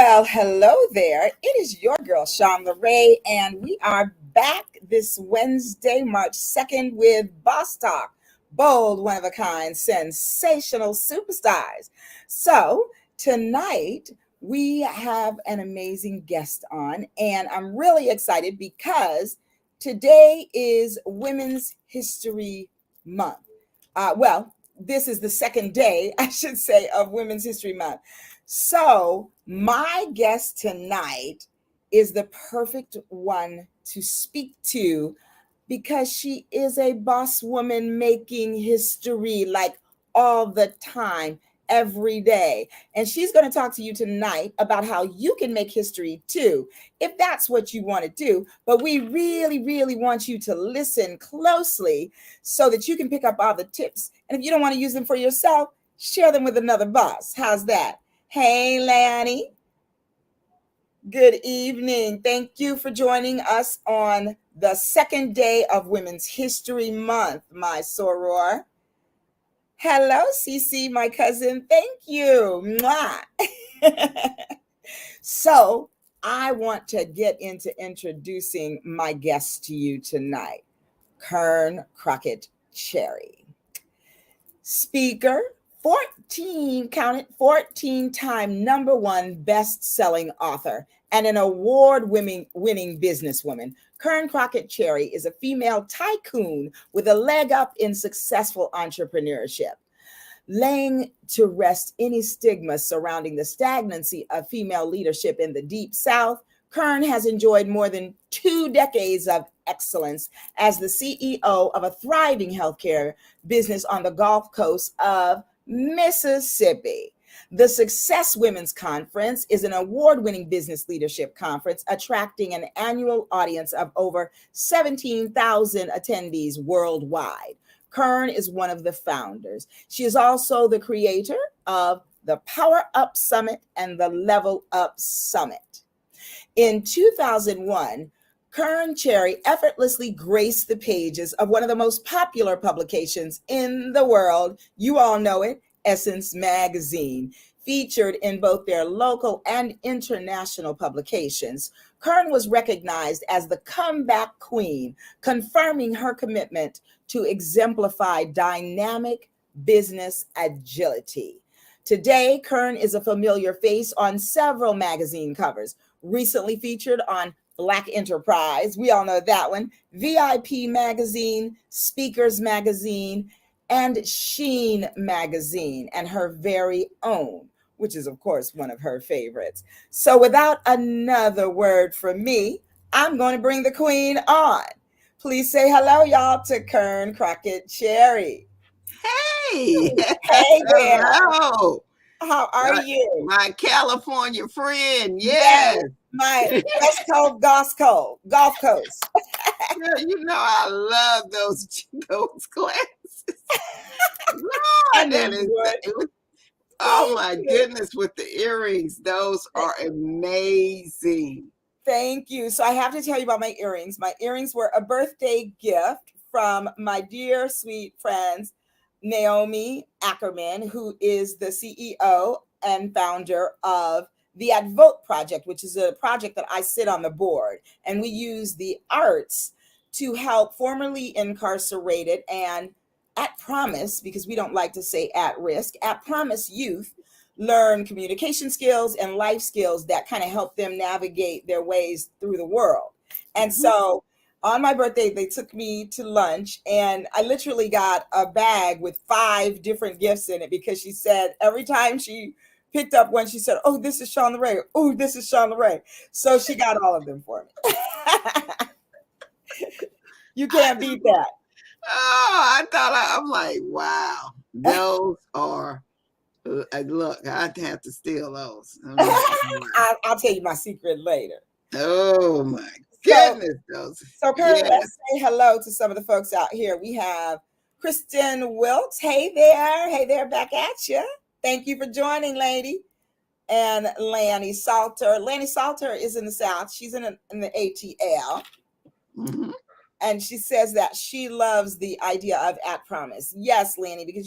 Well, hello there. It is your girl, Sean Ray, and we are back this Wednesday, March 2nd, with Boss Talk, bold, one-of-a-kind, sensational superstars. So, tonight we have an amazing guest on, and I'm really excited because today is Women's History Month. This is the second day, I should say, of Women's History Month. So, my guest tonight is the perfect one to speak to because she is a boss woman making history like all the time, every day. And she's going to talk to you tonight about how you can make history too, if that's what you want to do. But we really, really want you to listen closely so that you can pick up all the tips. And if you don't want to use them for yourself, share them with another boss. How's that? Hey, Lanny. Good evening. Thank you for joining us on the second day of Women's History Month, my soror. Hello, Cece, my cousin. Thank you. Mwah. So, I want to get into introducing my guest to you tonight, Kearn Cherry. Speaker, 14-time number one best-selling author, and an award-winning businesswoman. Kearn Cherry is a female tycoon with a leg up in successful entrepreneurship. Laying to rest any stigma surrounding the stagnancy of female leadership in the Deep South, Kearn has enjoyed more than 2 decades of excellence as the CEO of a thriving healthcare business on the Gulf Coast of Mississippi. The Success Women's Conference is an award-winning business leadership conference attracting an annual audience of over 17,000 attendees worldwide. Kearn is one of the founders. She is also the creator of the Power Up Summit and the Level Up Summit. In 2001, Kearn Cherry effortlessly graced the pages of one of the most popular publications in the world. You all know it, Essence Magazine, featured in both their local and international publications. Kearn was recognized as the comeback queen, confirming her commitment to exemplify dynamic business agility. Today, Kearn is a familiar face on several magazine covers, recently featured on Black Enterprise, we all know that one, VIP Magazine, Speakers Magazine, and Sheen Magazine, and her very own, which is, of course, one of her favorites. So without another word from me, I'm going to bring the queen on. Please say hello, y'all, to Kearn Cherry. Hey! Hey there. Hello! How are you? My California friend, yes. My West Coast, Gulf Coast. Yeah, I love those glasses. Lord, oh my goodness, with the earrings, those are amazing. Thank you. So I have to tell you about my earrings. My earrings were a birthday gift from my dear, sweet friends, Naomi Ackerman, who is the CEO and founder of the Vote Project, which is a project that I sit on the board. And we use the arts to help formerly incarcerated and at promise, because we don't like to say at risk, at promise youth learn communication skills and life skills that kind of help them navigate their ways through the world. And so on my birthday, they took me to lunch, and I literally got a bag with 5 different gifts in it because she said every time she picked up one, she said, "Oh, this is Sean Ray. Oh, this is Sean Ray." So she got all of them for me. You can't beat that. Oh, I'm like, wow, those are. Look, I'd have to steal those. I'll tell you my secret later. Oh my goodness, So Kearn, let's say hello to some of the folks out here. We have Kristen Wilt. Hey there, back at you. Thank you for joining, lady. And Lanny Salter. Lanny Salter is in the South. She's in the ATL. Mm-hmm. And she says that she loves the idea of at promise. Yes, Lanny, because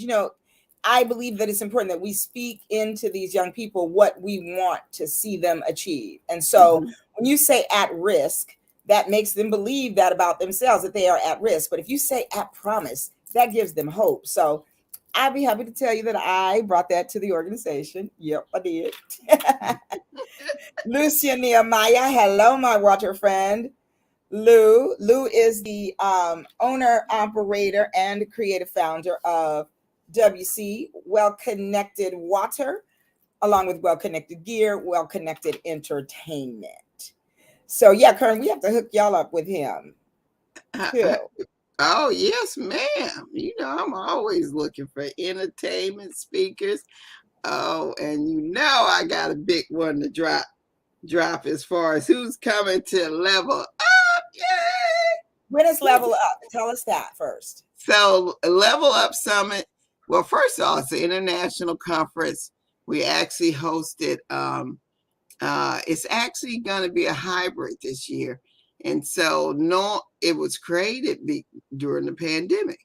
I believe that it's important that we speak into these young people what we want to see them achieve. And so Mhm. when you say at risk, that makes them believe that about themselves, that they are at risk. But if you say at promise, that gives them hope. So I'd be happy to tell you that I brought that to the organization. Yep, I did. Lucia Nehemiah, hello, my water friend. Lou. Lou is the owner, operator, and creative founder of WC, Well Connected Water, along with Well Connected Gear, Well Connected Entertainment. So, yeah, Kern, we have to hook y'all up with him too. Oh, yes, ma'am. I'm always looking for entertainment speakers. Oh, and I got a big one to drop as far as who's coming to level up. When is Yay! Level Up? Tell us that first. So Level Up Summit. Well, first of all, it's an international conference. We actually hosted it's actually going to be a hybrid this year. And so, no, it was created during the pandemic.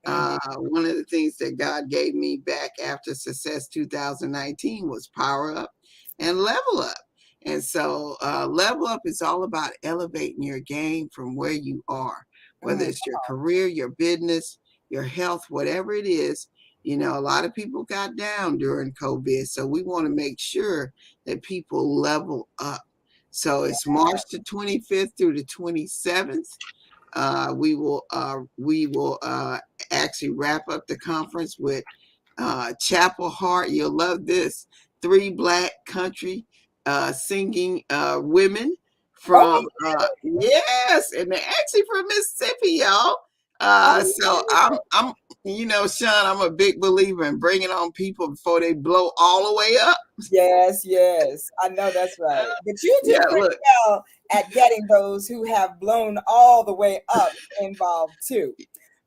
Mhm. One of the things that God gave me back after Success 2019 was Power Up and Level Up. And so, Level Up is all about elevating your game from where you are, whether Mm, it's your career, your business, your health, whatever it is. A lot of people got down during COVID. So, we want to make sure that people level up. So yeah. it's March the 25th through the 27th. We will actually wrap up the conference with Chapel Heart. You'll love this. Three Black country singing women Oh, from yes, and they're actually from Mississippi, y'all. I So love it. I'm Sean, I'm a big believer in bringing on people before they blow all the way up. Yes, yes. I know that's right. But you do Yeah, pretty look, well at getting those who have blown all the way up involved too.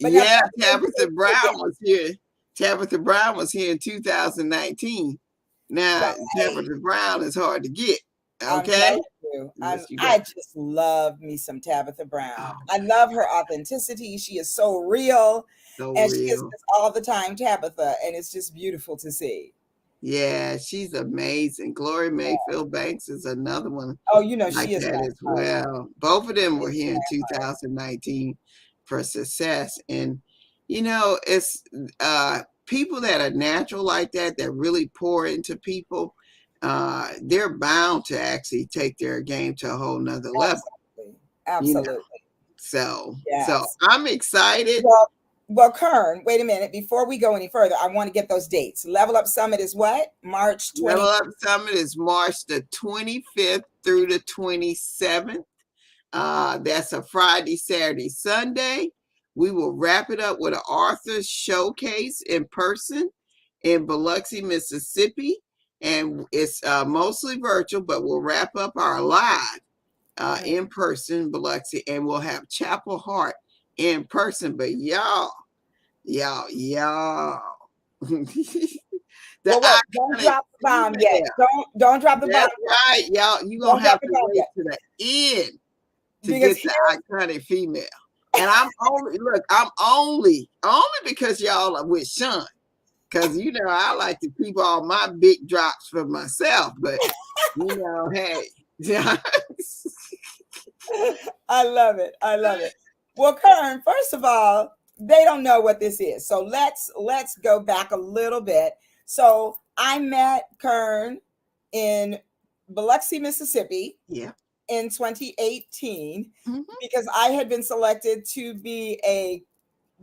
But now tell yeah, me where you able to get Tabitha Brown was here in 2019. Now, right. Tabitha Brown is hard to get. I'm Okay? telling you, Yes, you got I just love me some Tabitha Brown. oh, I love her authenticity. She is so real, so and she is real. just all the time Tabitha, and it's just beautiful to see. Yeah, she's amazing. Glory Mayfield Banks is another one Oh, you know like she is that my as heart. well. Both of them She were is here in my heart. 2019 for Success. And, it's people that are natural like that really pour into people, they're bound to actually take their game to a whole nother level, Absolutely, you know. absolutely. So Yes. I'm excited. Well, Kern, wait a minute. Before we go any further, I want to get those dates. Level Up Summit is what? March Level 20. Up Summit is March the 25th through the 27th. That's a Friday, Saturday, Sunday. We will wrap it up with an Arthur showcase in person in Biloxi, Mississippi. And it's mostly virtual, but we'll wrap up our live Mhm. in person, Biloxi, and we'll have Chapel Heart in person. But y'all, the Well, wait, don't iconic drop the bomb yet. female. Don't drop the bomb That's yet. right, y'all. You're going Don't to drop have the to bomb wait yet. to the end to Because get the here's iconic female. And I'm only because y'all are with Sean. Because I like to keep all my big drops for myself. But hey. I love it. I love it. Well, Kern, first of all, they don't know what this is. So let's go back a little bit. So I met Kern in Biloxi, Mississippi Yeah. in 2018 Mhm. because I had been selected to be a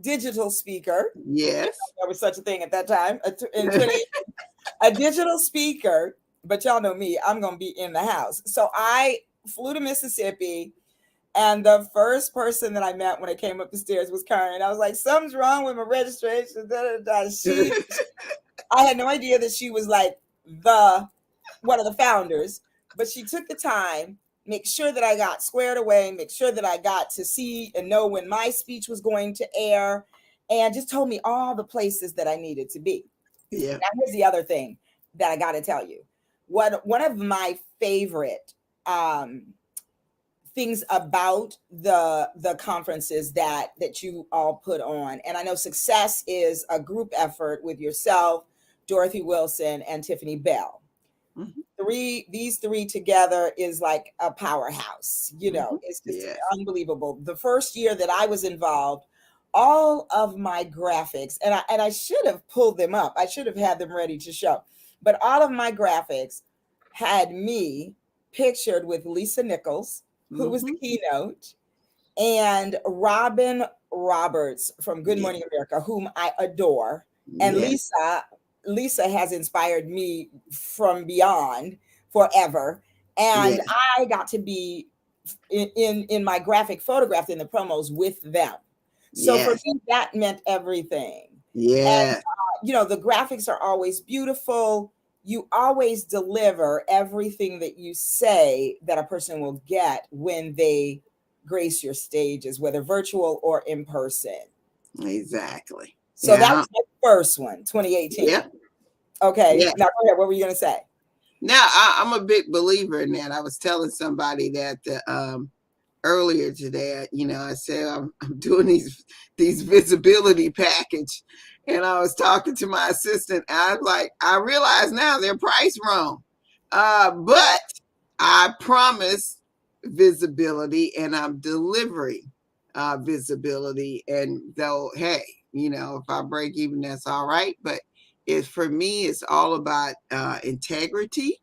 digital speaker. Yes. There was such a thing at that time in 20, a digital speaker. But y'all know me, I'm going to be in the house. So I flew to Mississippi, and the first person that I met when I came up the stairs was Karen. I was like, something's wrong with my registration. Da, da, da. I had no idea that she was like the one of the founders, but she took the time, make sure that I got squared away, make sure that I got to see and know when my speech was going to air, and just told me all the places that I needed to be. Yeah. Now, here's the other thing that I got to tell you. One of my favorite things about the conferences that you all put on. And I know Success is a group effort with yourself, Dorothy Wilson, and Tiffany Bell. Mhm. These three together is like a powerhouse. You know, Mhm. it's just Yes. unbelievable. The first year that I was involved, all of my graphics, and I should have pulled them up. I should have had them ready to show. But all of my graphics had me pictured with Lisa Nichols, who was the Mhm. keynote, and Robin Roberts from Good Yeah. Morning America, whom I adore. And Yeah. Lisa has inspired me from beyond forever. Yeah. And I got to be in my graphic photographed in the promos with them. So for Yes. me, that meant everything. And Yeah. you know, the graphics are always beautiful. You always deliver everything that you say that a person will get when they grace your stages, whether virtual or in person. Exactly. So that Yeah. was my first one, 2018. Yeah. Okay. Yeah. Now go ahead. What were you going to say? Now I'm a big believer in that. I was telling somebody that earlier today. I said I'm doing these visibility package, and I was talking to my assistant. And I was like, I realize now they're priced wrong, but I promise visibility, and I'm delivering visibility. And though, hey, if I break even, that's all right. But it's for me, it's all about integrity,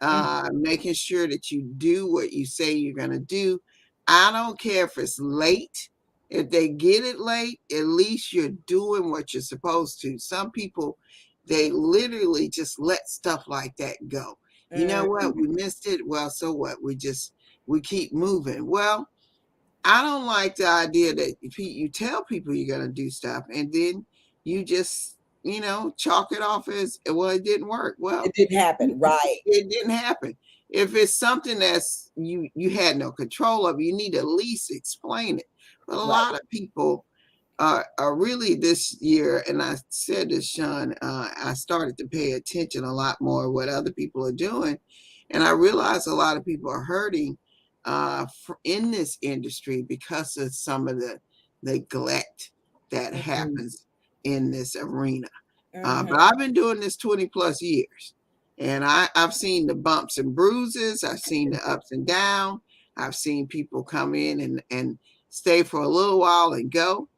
Mhm. making sure that you do what you say you're going to do. I don't care if it's late. If they get it late, at least you're doing what you're supposed to. Some people, they literally just let stuff like that go. You know what? We missed it. Well, so what? We keep moving. Well, I don't like the idea that you tell people you're going to do stuff and then you just, chalk it off as, well, it didn't work. It Well, didn't happen. Right. it didn't happen. If it's something that's you had no control of, you need to at least explain it. But a Right. lot of people are really this year, and I said this, Sean, I started to pay attention a lot more what other people are doing, and I realized a lot of people are hurting in this industry because of some of the neglect that Mhm. happens in this arena. Mhm. But I've been doing this 20 plus years, and I've seen the bumps and bruises. I've seen the ups and downs. I've seen people come in and stay for a little while and go.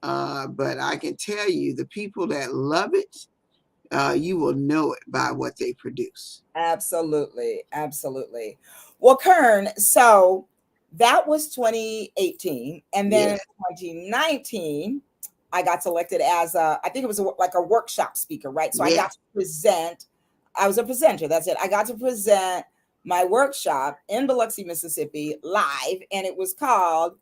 But I can tell you, the people that love it, you will know it by what they produce. Absolutely. Absolutely. Well, Kern, so that was 2018. And then Yeah, in 2019, I got selected as I think it was like a workshop speaker, right? So I yeah, got to present, I was a presenter. That's it. I got to present my workshop in Biloxi, Mississippi, live. And it was called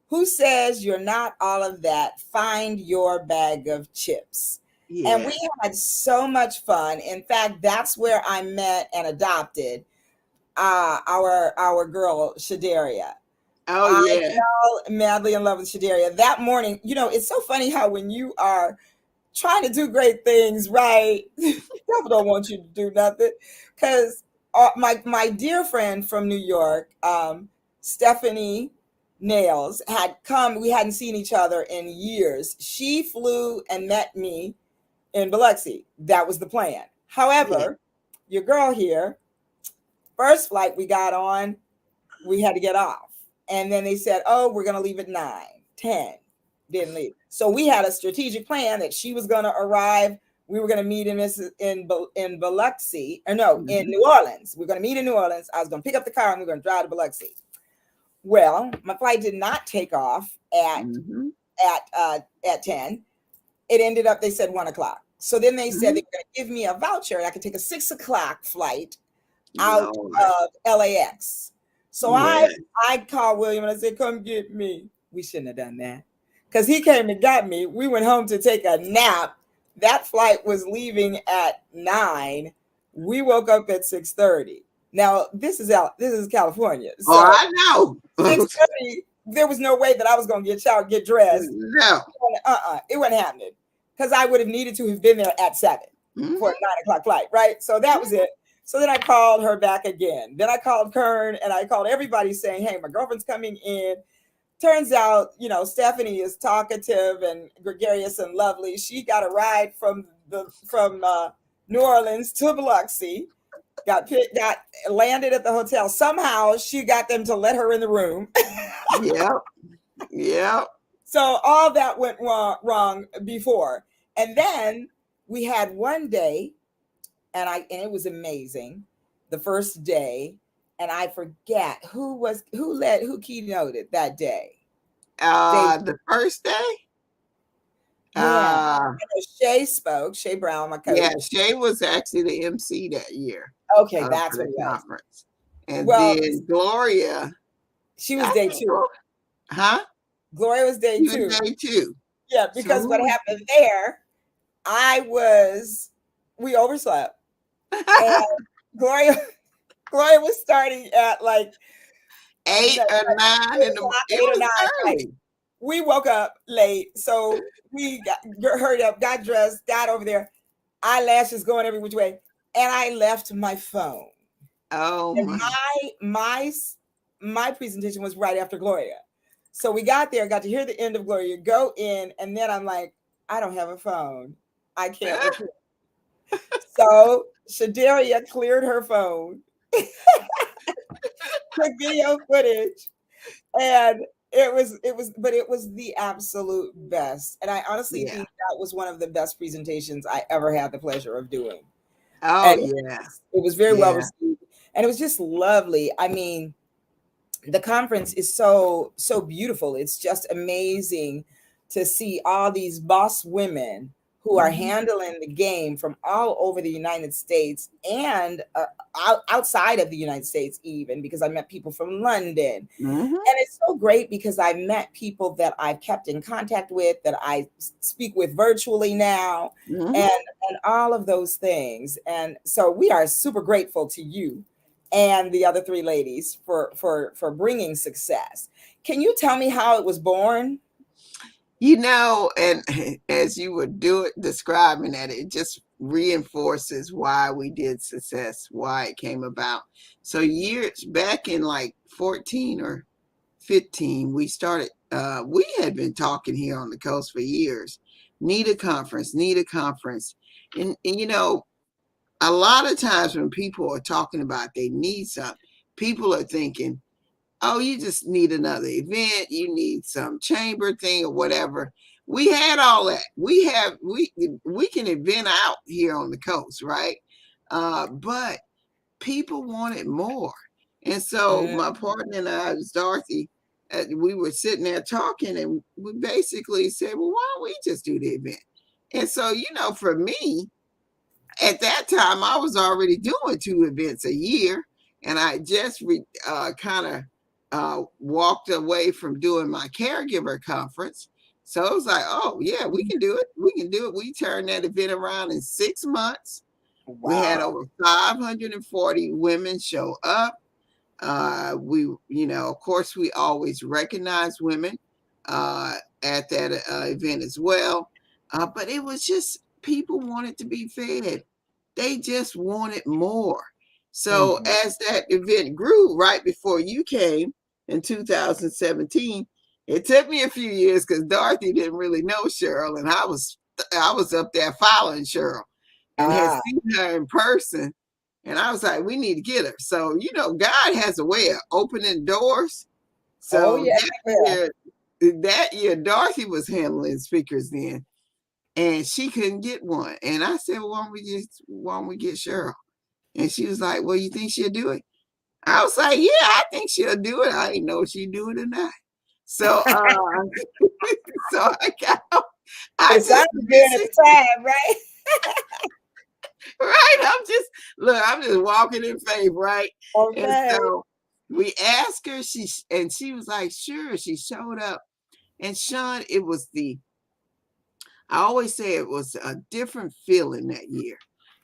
Who Says You're Not All of That? Find Your Bag of Chips. And yeah. we had so much fun. In fact, that's where I met and adopted our girl Shadaria. Oh, I yeah. fell madly in love with Shadaria that morning. You know, it's so funny how when you are trying to do great things, right? People don't want you to do nothing. Because my dear friend from New York, Stephanie Nails, had come. We hadn't seen each other in years. She flew and met me in Biloxi. That was the plan. Yeah. However, your girl here, first flight we got on, we had to get off. And then they said, oh, we're going to leave at 9, 10. Didn't leave. So we had a strategic plan that she was going to arrive. We were going to meet in Biloxi, or no, in Hmm. New Orleans. We are going to meet in New Orleans. I was going to pick up the car and we are going to drive to Biloxi. Well, my flight did not take off Hmm. at 10. It ended up, they said 1 o'clock. So then they said they Hmm. were going to give me a voucher and I could take a 6 o'clock flight out Lord. of LAX. So Yeah. I called William and I said, come get me. We shouldn't have done that because he came and got me. We went home to take a nap. That flight was leaving at 9. We woke up at 6:30. Now this is California. Oh, So I know. 6:30, there was no way that I was going to get showered, get dressed. No. It wasn't happening because I would have needed to have been there at 7 for a Hmm. 9 o'clock flight, right? So that was it. So then I called her back again. Then I called Kern and I called everybody saying, hey, my girlfriend's coming in. Turns out, Stephanie is talkative and gregarious and lovely. She got a ride from New Orleans to Biloxi, got landed at the hotel. Somehow she got them to let her in the room. Yep. Yep. So all that went wrong before. And then we had one day, and it was amazing. The first day, and I forget who keynoted that day. The first day, Yeah. uh, I know Shay spoke, Shay Brown, my yeah, coach. Shay was actually the MC that year Okay, that's for what the it was. conference. And Well, then Gloria, she was I day think, two. huh? Gloria was day You were two. day two. Yeah, So because what who happened there, we overslept. And Gloria Gloria was starting at like eight no, or nine in the, it 8 or 9, was right? early. We woke up late, so we hurried up, got dressed, got over there, eyelashes going every which way, and I left my phone. Oh And my. my presentation was right after Gloria, so we got there, got to hear the end of Gloria, go in, and then I'm like, I don't have a phone, I can't record. So Shadaria cleared her phone, took video footage, and it was the absolute best, and I honestly Yeah. think that was one of the best presentations I ever had the pleasure of doing. Oh And yeah. it was very well Yeah. received, and it was just lovely. I mean, the conference is so beautiful. It's just amazing to see all these boss women who are Hmm. handling the game from all over the United States and outside of the United States, even because I met people from London. Hmm. And it's so great because I met people that I've kept in contact with, that I speak with virtually now, and Hmm. and all of those things. And so we are super grateful to you and the other three ladies for bringing success. Can you tell me how it was born? And as you were describing that, it just reinforces why we did success, why it came about. So years back in like 14 or 15, we had been talking here on the coast for years. Need a conference, need a conference. And a lot of times when people are talking about they need something, people are thinking, oh, you just need another event, you need some chamber thing or whatever. We had all that. We can event out here on the coast, right? But people wanted more. And so Mm, my partner and I, was Dorothy, we were sitting there talking, and we basically said, well, why don't we just do the event? And so, for me, at that time, I was already doing two events a year, and I just kind of walked away from doing my caregiver conference. So it was like, oh, yeah, we can do it. We can do it. We turned that event around in 6 months. We had wow. over 540 women show up. Of course, we always recognize women at that event as well. But it was just people wanted to be fed. They just wanted more. So Mhm. as that event grew right before you came in 2017, it took me a few years because Dorothy didn't really know Cheryl, and I was up there following Cheryl and had Ah, seen her in person. And I was like, we need to get her. So, God has a way of opening doors. oh So yeah, yeah. that year, Dorothy was handling speakers then, and she couldn't get one. And I said, well, why don't we get Cheryl? And she was like, well, you think she'll do it? I was like, yeah, I think she'll do it. I didn't know if she'd do it or not. So, so I It just sounded good at the time, right? right. I'm just walking in faith, right? And Okay. so we asked her, she was like, sure. She showed up. And Sean, I always say it was a different feeling that year.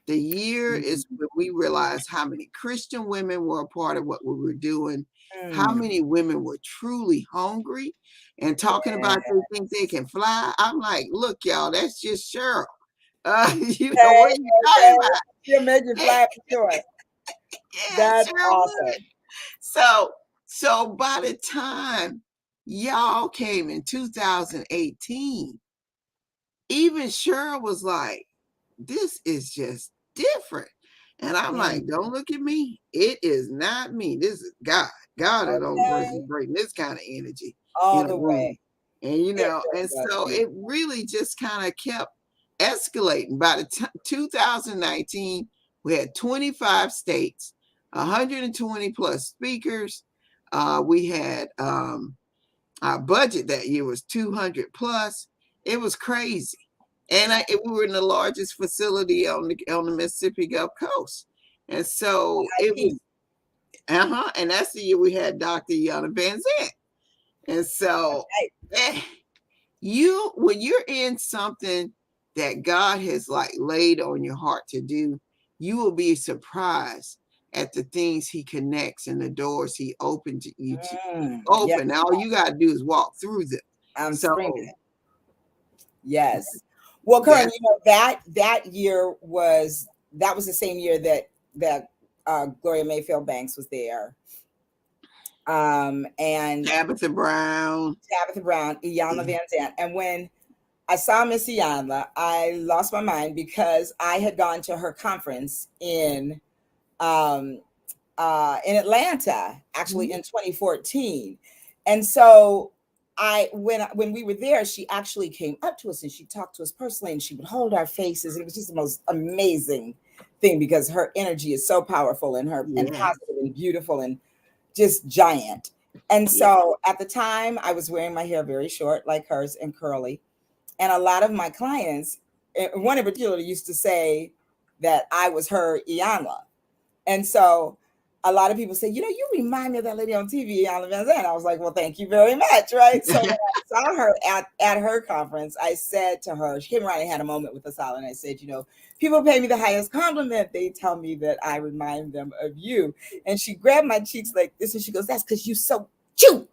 The year is Mhm. when we realized how many Christian women were a part of what we were doing, how Mm. many women were truly hungry and talking Yeah. about they think they can fly. I'm like, look, y'all, that's just Cheryl. Okay, What are you talking okay. about? She'll make you And, fly for sure. Yeah, it That's sure would. awesome. So, so by the time y'all came in 2018, even Cheryl was like, this is just different. And I'm Mm, like, don't look at me. It is not me. This is God. God is the only person okay. bringing this kind of energy All in a the way. room. And It and really was so it beautiful. really just kind of kept escalating. By the 2019, we had 25 states, 120 plus speakers. We had our budget that year was 200 plus. It was crazy. And we were in the largest facility on the Mississippi Gulf Coast. And so it was, IP. and that's the year we had Dr. Yana Van Zant. And so Right. eh, when you're in something that God has like laid on your heart to do, you will be surprised at the things he connects and the doors he opened to you to Yes, open. All you got to do is walk through them. I'm So screaming it. Yes. Well, Karen, that, that year was the same year that Gloria Mayfield Banks was there. And Tabitha Brown. Tabitha Brown, Iyanla Yeah. Van Zandt. And when I saw Miss Iyanla, I lost my mind because I had gone to her conference um, in Atlanta, actually in 2014. And so when we were there, she actually came up to us and she talked to us personally and she would hold our faces. It was just the most amazing thing because her energy is so powerful and Yeah. positive and beautiful and just giant. And Yeah. so at the time I was wearing my hair very short like hers and curly. And a lot of my clients, one in particular, used to say that I was her Iyanla. And so a lot of people say, you remind me of that lady on TV, Alan Van Zandt. I was like, well, thank you very much. Right. So when I saw her at her conference, I said to her, she came around and had a moment with us all. And I said, people pay me the highest compliment. They tell me that I remind them of you. And she grabbed my cheeks like this and she goes, that's because you so cute.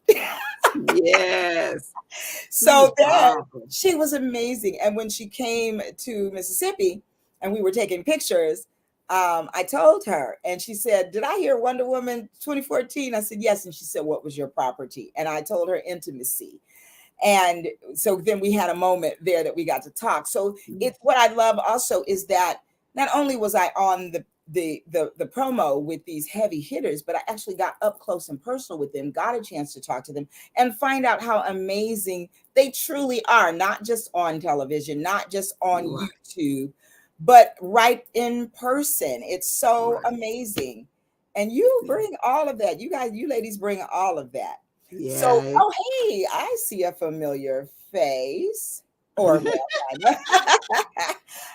Yes. She was So then powerful. she was amazing. And when she came to Mississippi and we were taking pictures, I told her and she said, did I hear Wonder Woman 2014? I said, yes. And she said, what was your property? And I told her intimacy. And so then we had a moment there that we got to talk. So it's what I love also is that not only was I on the promo with these heavy hitters, but I actually got up close and personal with them, got a chance to talk to them and find out how amazing they truly are, not just on television, not just on Right. YouTube, but right in person. It's so Right. amazing. And you bring all of that. You ladies bring all of that. So, Yeah. oh, hey, I see a familiar face or man. Rather.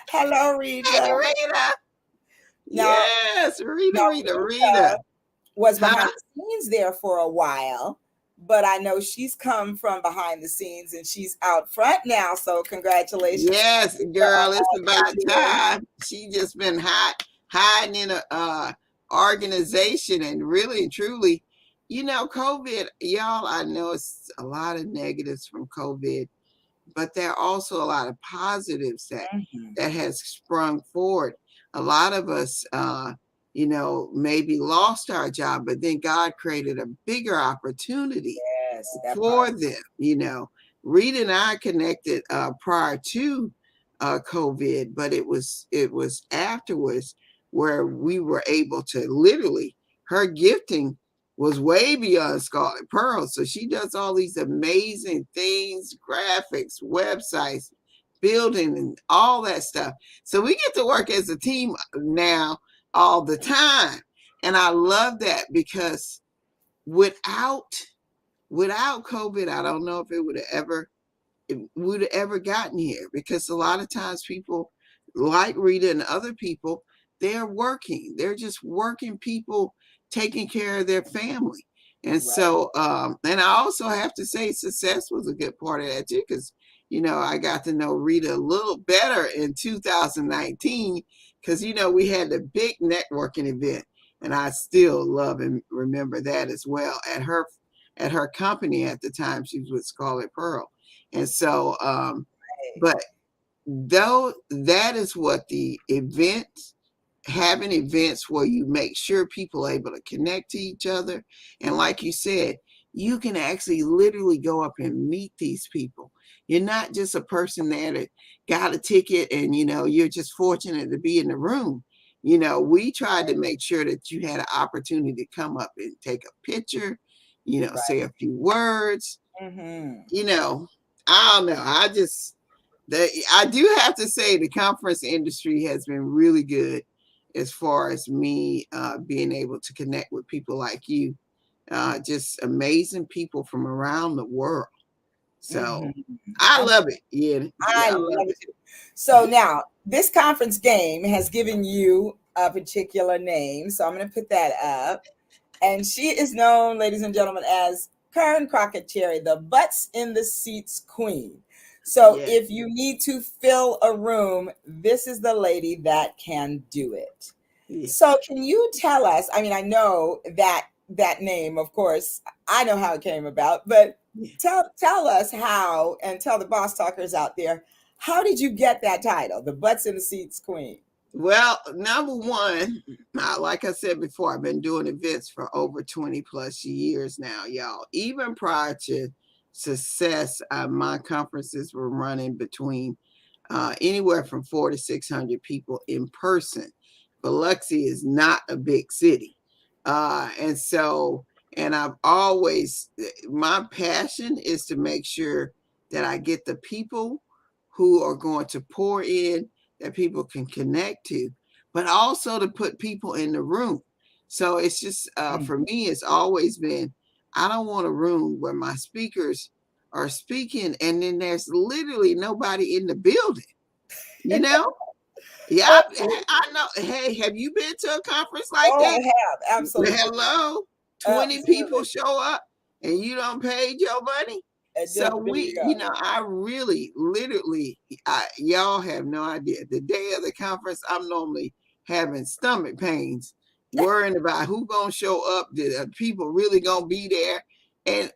Hello, Hey, Rita. Rita. Now, Yes. Rita, now, Rita, Rita Rita. was behind Huh? the scenes there for a while, but I know she's come from behind the scenes and she's out front now. So, congratulations Yes, on girl, it's all about you're doing. time. She just been hiding in a organization and really and truly, COVID, y'all, I know it's a lot of negatives from COVID, but there are also a lot of positives Mhm. that has sprung forward. A lot of us maybe lost our job, but then God created a bigger opportunity Yes, that part. for them. Rita and I connected prior to COVID, but it was afterwards where we were able to literally, her gifting was way beyond Scarlet Pearl. So she does all these amazing things, graphics, websites, building, and all that stuff. So we get to work as a team now all the time. And I love that because without COVID, I don't know if it would have ever gotten here, because a lot of times people like Rita and other people, they're working. They're just working people taking care of their family. And Right. so, and I also have to say success was a good part of that too, because, I got to know Rita a little better in 2019 because, we had the big networking event, and I still love and remember that as well at her company at the time. She was with Scarlet Pearl. And so, but though that is what the event having events where you make sure people are able to connect to each other. And like you said, you can actually literally go up and meet these people. You're not just a person that got a ticket and, you're just fortunate to be in the room. We tried to make sure that you had an opportunity to come up and take a picture, Right. say a few words, Mm-hmm. you know, I don't know. I do have to say the conference industry has been really good as far as me being able to connect with people like you, just amazing people from around the world. So Mm-hmm. I love it. Yeah, I I love love it too. So now this conference game has given you a particular name. So I'm going to put that up. And she is known, ladies and gentlemen, as Kearn Cherry, the butts in the seats queen. So it. if you need to fill a room, this is the lady that can do it. Yeah, So can you tell us? I mean, I know that name, of course. I know how it came about, but yeah. tell us how, and tell the boss talkers out there, how did you get that title, the butts in the seats queen? Well, number one, like I said before, I've been doing events for over 20 plus years now, y'all. Even prior to success, my conferences were running between anywhere from 400 to 600 people in person. Biloxi is not a big city. And I've always, my passion is to make sure that I get the people who are going to pour in, that people can connect to, but also to put people in the room. So it's just, Mm. for me, it's always been, I don't want a room where my speakers are speaking and then there's literally nobody in the building, you know? Yeah, Absolutely. I know. Hey, have you been to a conference like Oh, that? I have. Absolutely. Hello, 20 people Absolutely. show up and you don't pay your money. And So just there you go. I really, literally, y'all have no idea. The day of the conference, I'm normally having stomach pains, worrying about who gonna show up. The people really gonna be there, and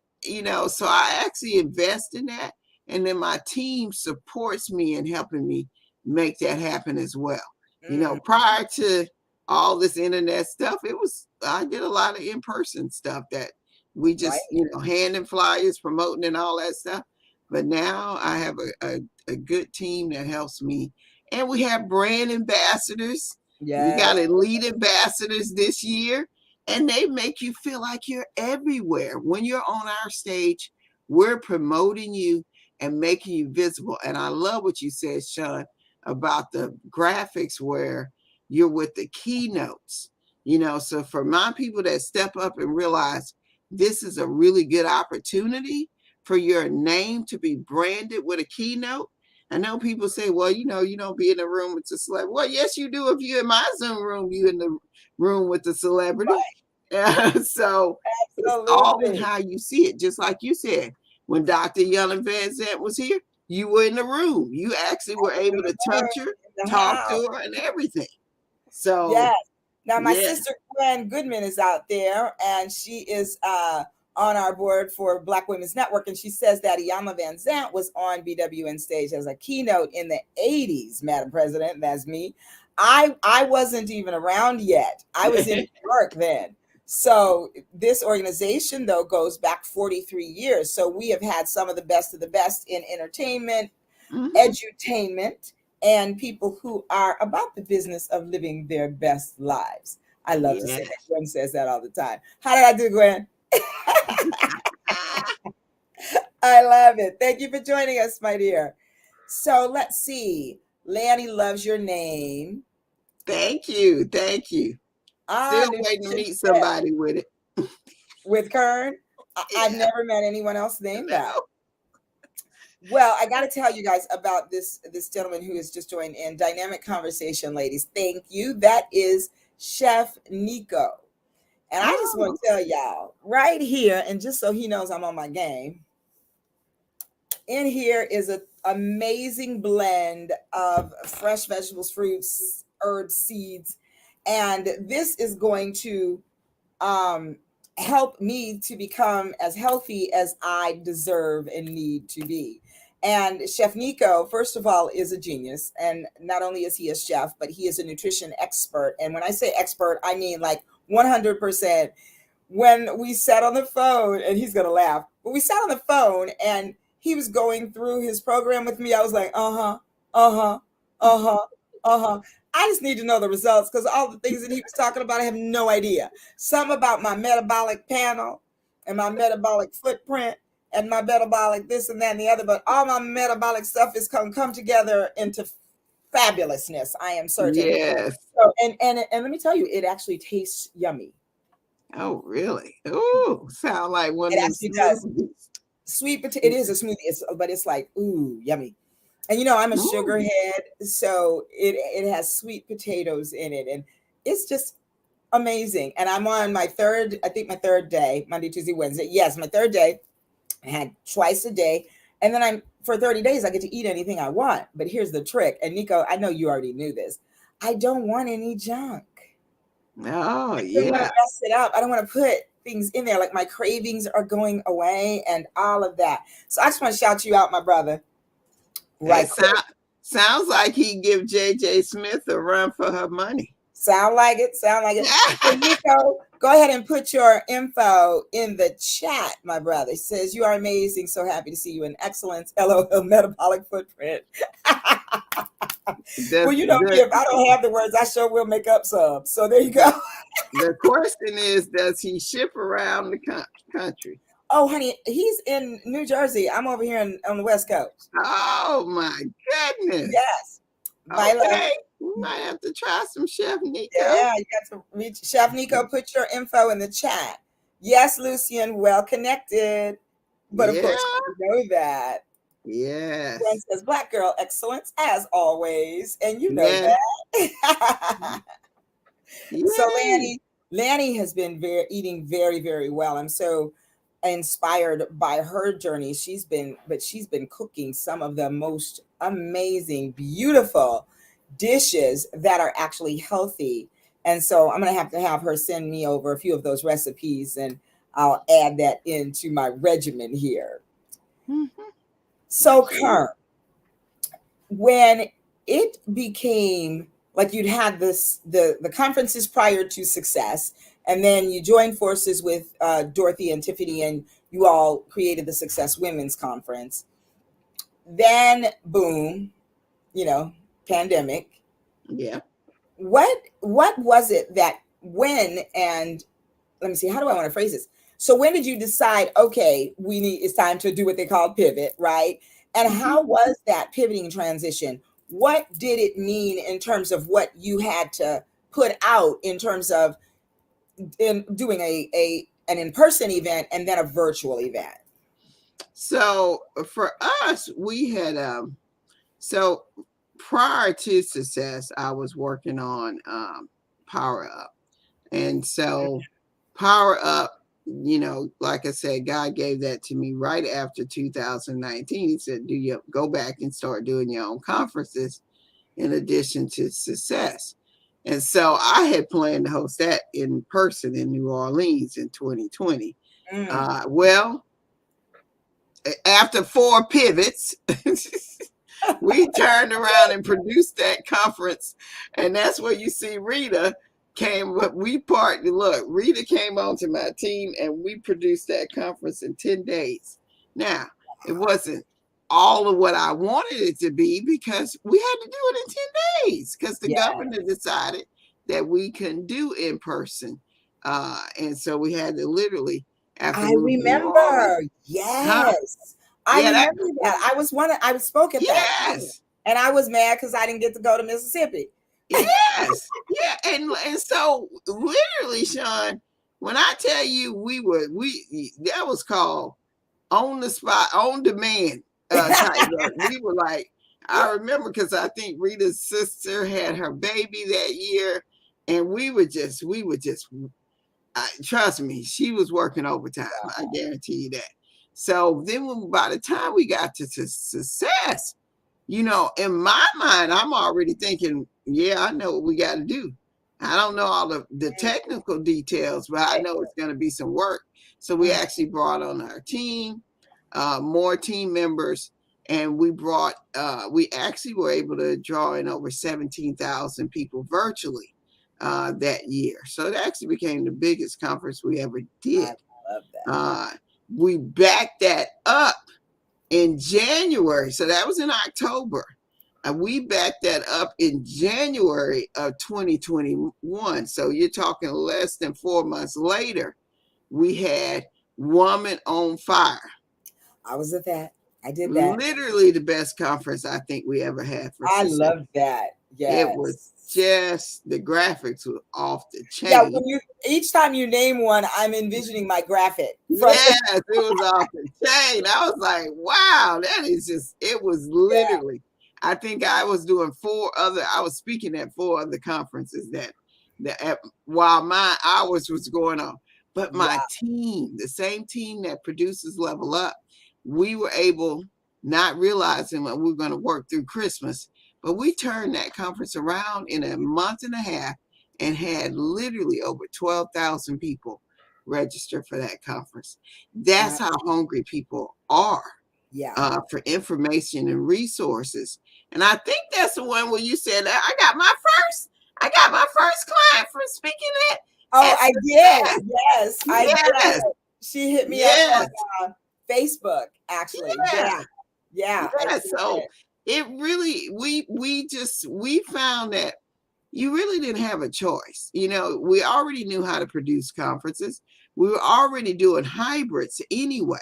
so I actually invest in that, and then my team supports me in helping me make that happen as well. Mm, Prior to all this internet stuff, I did a lot of in-person stuff that we right. just, handing flyers, promoting and all that stuff. But now I have a good team that helps me. And we have brand ambassadors. We got Yes. elite ambassadors this year, and they make you feel like you're everywhere. When you're on our stage, we're promoting you and making you visible. And I love what you said, Sean, about the graphics where you're with the keynotes. So for my people that step up and realize this is a really good opportunity for your name to be branded with a keynote. I know people say, well, you don't be in the room with the celebrity. Well, yes, you do. If you're in my Zoom room, you in the room with the celebrity. So it's all in Absolutely. how you see it. Just like you said, when Dr. Yellen Van Zant was here, you were in the room. You actually were able to touch her, In the talk house. to her, and everything. So, Yes. Now, my yeah. sister Gwen Goodman is out there, and she is on our board for Black Women's Network. And she says that Iyanla Van Zant was on BWN stage as a keynote in the 80s, Madam President. That's me. I wasn't even around yet. I was in New York then. So this organization, though, goes back 43 years. So we have had some of the best in entertainment, Mhm. edutainment, and people who are about the business of living their best lives. I love to say Yeah. that. Gwen says that all the time. How did I do, Gwen? I love it. Thank you for joining us, my dear. So let's see. Lanny loves your name. Thank you. Thank you. Still waiting to Nutrition meet Chef somebody with it. with Kern. I've Yeah. never met anyone else named that. No. Well, I got to tell you guys about this gentleman who has just joined in. Dynamic conversation, ladies. Thank you. That is Chef Nico. And I just want Oh, to tell y'all right here, and just so he knows I'm on my game, in here is an amazing blend of fresh vegetables, fruits, herbs, seeds. And this is going to um, help me to become as healthy as I deserve and need to be. And Chef Nico, first of all, is a genius. And not only is he a chef, but he is a nutrition expert. And when I say expert, I mean like 100%. When we sat on the phone, and he's going to laugh, but we sat on the phone and he was going through his program with me. I was like, uh-huh, uh-huh, uh-huh, uh-huh. I just need to know the results because all the things that he was talking about, I have no idea. Some about my metabolic panel and my metabolic footprint and my metabolic this and that and the other, but all my metabolic stuff is come together into fabulousness, I am certain. Yes. So, and let me tell you, it actually tastes yummy. Oh, really? Oh, sound like one It of them actually does. smoothies. Sweet potato. It is a smoothie, but it's like ooh, yummy. And I'm a sugar Mm, head, so it has sweet potatoes in it, and it's just amazing. And I'm on my third, I think my third day, Monday, Tuesday, Wednesday. Yes, my third day. I had twice a day, and then I'm for 30 days I get to eat anything I want. But here's the trick, and Nico, I know you already knew this. I don't want any junk. oh, I don't want to yeah. mess it up. I don't want to put things in there like my cravings are going away and all of that. So I just want to shout you out, my brother, right That quick. sounds like he give J.J. Smith a run for her money. Sound like it? Sound like it? So Nico, go ahead and put your info in the chat, my brother. He says you are amazing. So happy to see you in excellence. LOL metabolic footprint. The, Well, me, the, if I don't have the words, I sure will make up some. So there you go. the question is, does he ship around the country? Oh, honey, he's in New Jersey. I'm over here on the West Coast. Oh, my goodness. Yes. My love. Okay. We might have to try some Chef Nico. Yeah, you got to reach Chef Nico. Put your info in the chat. Yes, Lucian, well connected. But of Yeah. course, you know that. Gwen Yes. says, Black girl excellence as always. And you know Yeah. that. So Yay. Lanny has been eating very, very well. I'm so inspired by her journey. She's been cooking some of the most amazing, beautiful dishes that are actually healthy. And so I'm going to have her send me over a few of those recipes, and I'll add that into my regimen here. Mhm. So, Kern, when it became like you'd had the conferences prior to success, and then you joined forces with Dorothy and Tiffany, and you all created the Success Women's Conference. Then boom, you know pandemic. Yeah. What was it that when, and let me see, how do I want to phrase this? So when did you decide, okay, it's time to do what they call pivot, right? And Mhm. how was that pivoting transition? What did it mean in terms of what you had to put out in terms of in doing an in-person event and then a virtual event? So for us, we had so prior to success, I was working on Power Up. And so Power Up, like I said, God gave that to me right after 2019. He said, do you go back and start doing your own conferences in addition to success? And so I had planned to host that in person in New Orleans in 2020. Mm. Well, after 4 pivots, we turned around and produced that conference. And that's where you see Rita came. We partnered. Look, Rita came onto my team and we produced that conference in 10 days. Now, it wasn't all of what I wanted it to be because we had to do it in 10 days because the Yeah, governor decided that we couldn't do in person. And so we had to literally, after I moving to New Orleans, remember. huh? Yes, I Yeah, that, remember that. I spoke at that, yes. and I was mad because I didn't get to go to Mississippi. Yes. Yeah. And so literally, Sean, when I tell you we that was called on the spot, on demand type work. We were like, I remember because I think Rita's sister had her baby that year, and we were just trust me, she was working overtime. I guarantee you that. So then by the time we got to success, in my mind, I'm already thinking, yeah, I know what we got to do. I don't know all the technical details, but I know it's going to be some work. So we actually brought on our team, more team members. and we actually were able to draw in over 17,000 people virtually that year. So it actually became the biggest conference we ever did. I love that. Uh, we backed that up in January. So that was in October. And we backed that up in January of 2021. So you're talking less than 4 months later, we had Woman on Fire. I was at that. I did that. Literally the best conference I think we ever had for I Success. love that. It was Yes. just, the graphics were off the Yeah, chain. when each time you name one, I'm envisioning my graphic. Yes, it was off the chain. I was like, wow, it was literally, I think I was speaking at 4 other conferences while ours was going on. But my team, the same team that produces Level Up, we were able, not realizing that we were going to work through Christmas, but we turned that conference around in a month and a half and had literally over 12,000 people register for that conference. That's how hungry people are for information and resources. And I think that's the one where you said, I got my first client from speaking at. Oh, I did. Yes, I did. She hit me up on Facebook, actually. Yeah. So it really, we found that you really didn't have a choice. We already knew how to produce conferences. We were already doing hybrids anyway.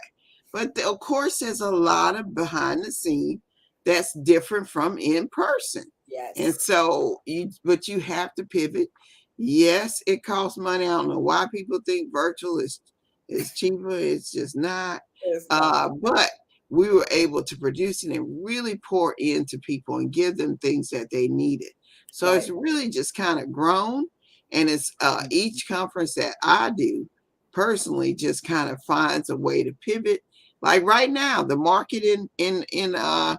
But of course, there's a lot of behind the scene that's different from in person. Yes. And so, but you have to pivot. Yes, it costs money. I don't know why people think virtual is cheaper. It's just not. But we were able to produce it and really pour into people and give them things that they needed. So it's really just kind of grown. And it's each conference that I do personally just kind of finds a way to pivot. Like right now, the market in the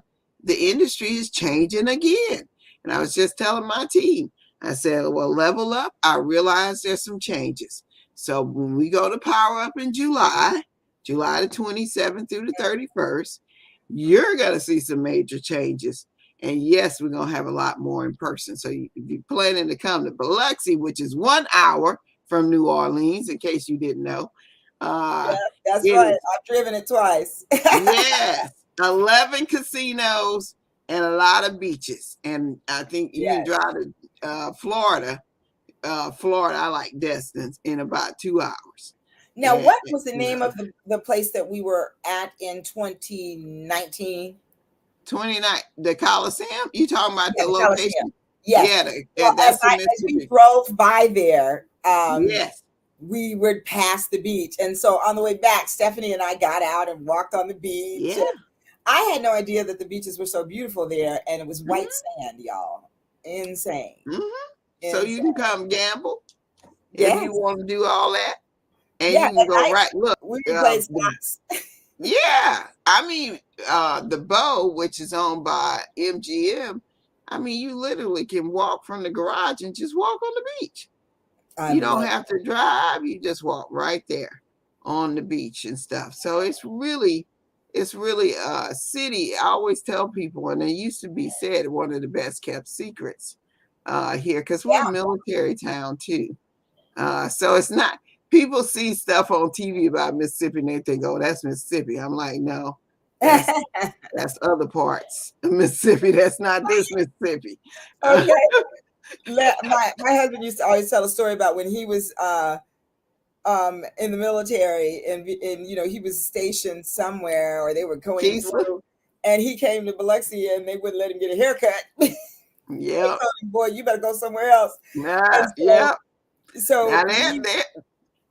industry is changing again. And I was just telling my team, I said, well, Level Up, I realize there's some changes. So when we go to Power Up in July the 27th through the 31st, you're going to see some major changes. And yes, we're going to have a lot more in person. So if you're planning to come to Biloxi, which is 1 hour from New Orleans, in case you didn't know. That's right. I've driven it twice. Yes. 11 casinos and a lot of beaches. And I think you can drive to Florida. I like Destin in about 2 hours. Now, what was the name of the place that we were at in 2019? The Coliseum? You talking about the location? Coliseum. Yes. That's as we drove by there, yes, we would pass the beach. And so on the way back, Stephanie and I got out and walked on the beach. Yeah. I had no idea that the beaches were so beautiful there, and it was white sand, y'all. Insane. So you can come gamble if you want to do all that. And you can go look. We played slots. Yeah. I mean, the Bow, which is owned by MGM, I mean, you literally can walk from the garage and just walk on the beach. You don't have to drive. You just walk right there on the beach and stuff. So it's really a city. I always tell people, and it used to be said, one of the best kept secrets here, because we're a military town too. So it's not, people see stuff on TV about Mississippi and they think, oh, that's Mississippi. I'm like, no, that's other parts of Mississippi. That's not this Mississippi. Okay. My husband used to always tell a story about when he was in the military, and he was stationed somewhere, or they were going through, and he came to Biloxi and they wouldn't let him get a haircut. Yeah. Boy, you better go somewhere else. So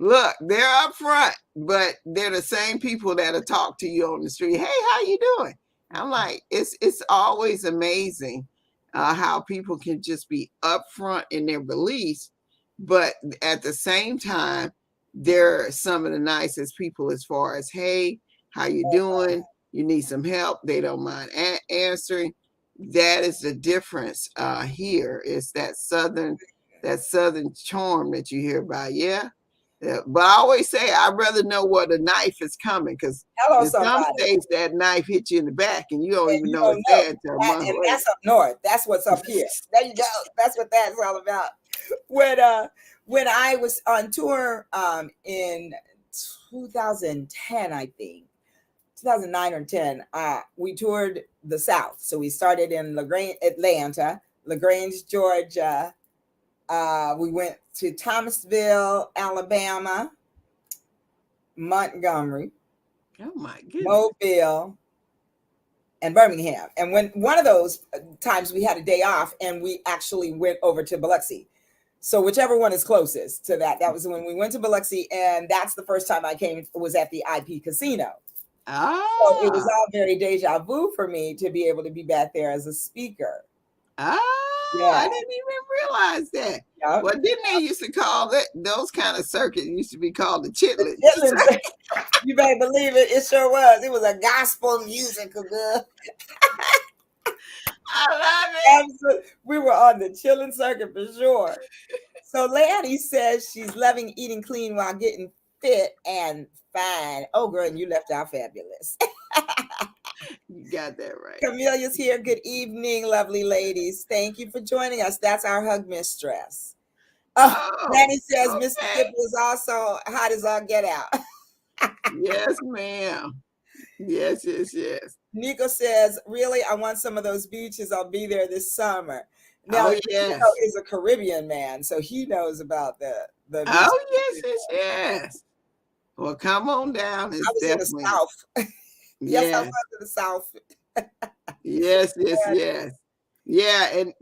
look, they're up front, but they're the same people that'll talk to you on the street. Hey, how you doing? I'm like, it's always amazing how people can just be upfront in their beliefs, but at the same time, they're some of the nicest people as far as, hey, how you doing? You need some help? They don't mind answering. That is the difference here. It's that southern charm that you hear about. Yeah, But I always say I'd rather know where the knife is coming, because Hello, in some somebody. states that knife hits you in the back and you don't And even you know don't it's know there until a that, month and later. that's up north. That's what's up here. There you go. That's what that's all about. When I was on tour in 2010, I think 2009 or 10, we toured the South. So we started in LaGrange, Atlanta, LaGrange, Georgia. We went to Thomasville, Alabama, Montgomery, Oh my goodness. Mobile, and Birmingham. And when one of those times we had a day off and we actually went over to Biloxi. So whichever one is closest to that, that was when we went to Biloxi, and that's the first time I came was at the IP Casino. So it was Ah, all very deja vu for me to be able to be back there as a speaker. I Yeah. didn't even realize that. Yep. Well, didn't they used to call that those kind of circuits used to be called the The chitlins? chitlins. You better believe it. It sure was. It was a gospel musical, girl. I love it. Absolutely. We were on the chilling circuit for sure. So Lanny says she's loving eating clean while getting fit and fine. Oh, girl, and you left out fabulous. You got that right. Camelia's here. Good evening, lovely ladies. Thank you for joining us. That's our hug mistress. Oh, Oh, Lanny says okay. Mississippi is also hot as all get out. Yes, ma'am. Yes, yes, yes. Nico says, really, I want some of those beaches. I'll be there this summer. Now, Oh, Nico yes. is a Caribbean man, so he knows about the beaches. Oh, yes, yes, yes. Well, come on down. I It's was in the definitely, South. Yes, I was yes, in the South. yes, yes, Yeah. yes. Yeah, and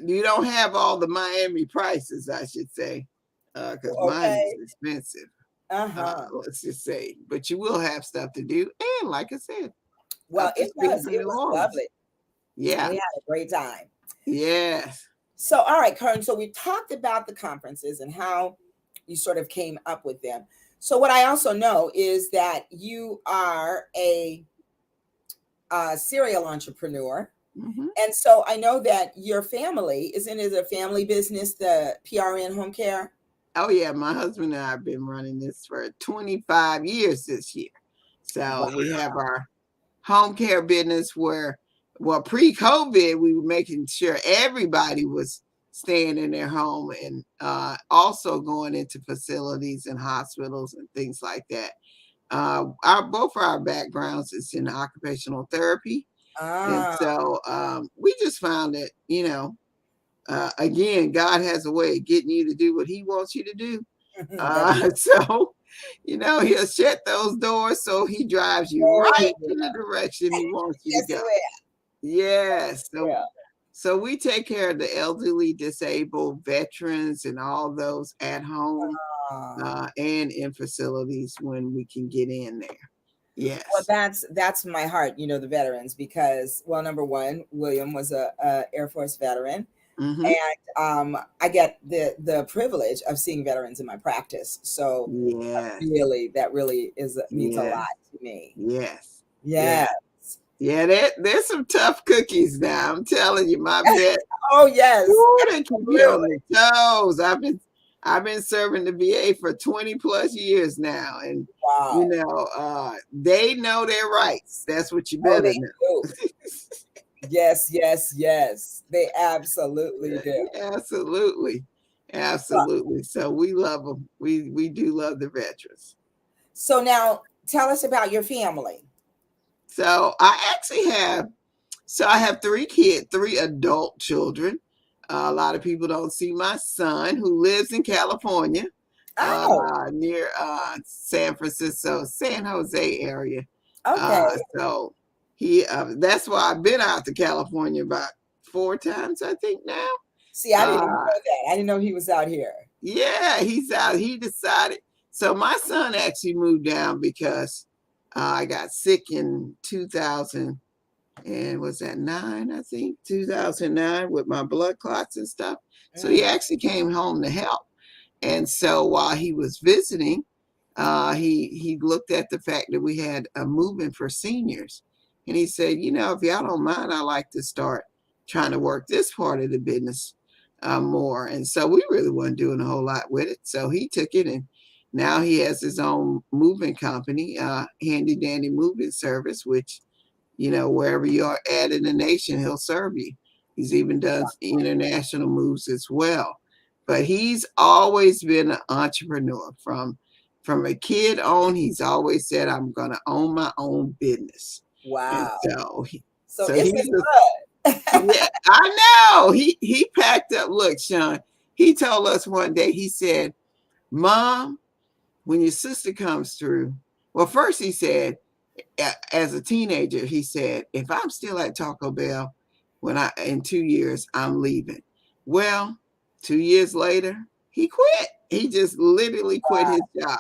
you don't have all the Miami prices, I should say, because Miami's Okay. expensive. Uh-huh. Let's just say, but you will have stuff to do, and like I said, Well, up the street from it New was Orleans. lovely. Yeah, We had a great time. yes. So, all right, Karen. So we talked about the conferences and how you sort of came up with them. So what I also know is that you are a serial entrepreneur. Hmm. And so I know that your family, isn't it a family business, the PRN home care? Oh yeah, my husband and I have been running this for 25 years this year. Wow. So we have our home care business where, well, pre-COVID, we were making sure everybody was staying in their home, and also going into facilities and hospitals and things like that. Our both of our backgrounds is in occupational therapy, and Ah, so we just found that again, God has a way of getting you to do what He wants you to do. that's So, He'll shut those doors so He drives you oh, right yeah. in the direction He wants you to Yes, go. it Yes. So, will. so we take care of the elderly, disabled, veterans, and all those at home Ah. and in facilities when we can get in there. Well, Yes. that's my heart, the veterans, because well, number one, William was a Air Force veteran, Hmm. and I get the privilege of seeing veterans in my practice. So Yes. that really means a lot Yes. to me. Yes. Yeah. Yeah. Yeah, there's some tough cookies now. I'm telling you, my vet. Oh yes, Ooh, they keep you on absolutely. your toes. I've been serving the VA for 20 plus years now, and Wow. they know their rights. That's what you Oh, better they know. do. Yes, yes, yes. They absolutely do. Absolutely, Well, absolutely. So we love them. We do love the veterans. so now tell us about your family. So I have three kids, three adult children. A lot of people don't see my son who lives in California, Oh, near San Francisco, San Jose area. okay. So that's why I've been out to California about four times, I think now. See, I didn't even Uh, know that. I didn't know he was out here. yeah, he's out. He decided. So my son actually moved down because I got sick in 2000, and was that 9, I think, 2009, with my blood clots and stuff. So he Mm. actually came home to help. And so while he was visiting, he looked at the fact that we had a movement for seniors. And he said, if y'all don't mind, I like to start trying to work this part of the business more. And so we really wasn't doing a whole lot with it. So he took it, and now he has his own moving company, Handy Dandy Moving Service, which, wherever you are at in the nation, he'll serve you. He's even done international moves as well. But he's always been an entrepreneur from a kid on. He's always said, "I'm going to own my own business." And Wow. so, So so it's he's in blood. yeah, I know. He packed up. Look, Sean, he told us one day. He said, "Mom, when your sister comes through," well, first he said, as a teenager, he said, "If I'm still at Taco Bell in 2 years, I'm leaving." Well, 2 years later, he quit. He just literally quit his job.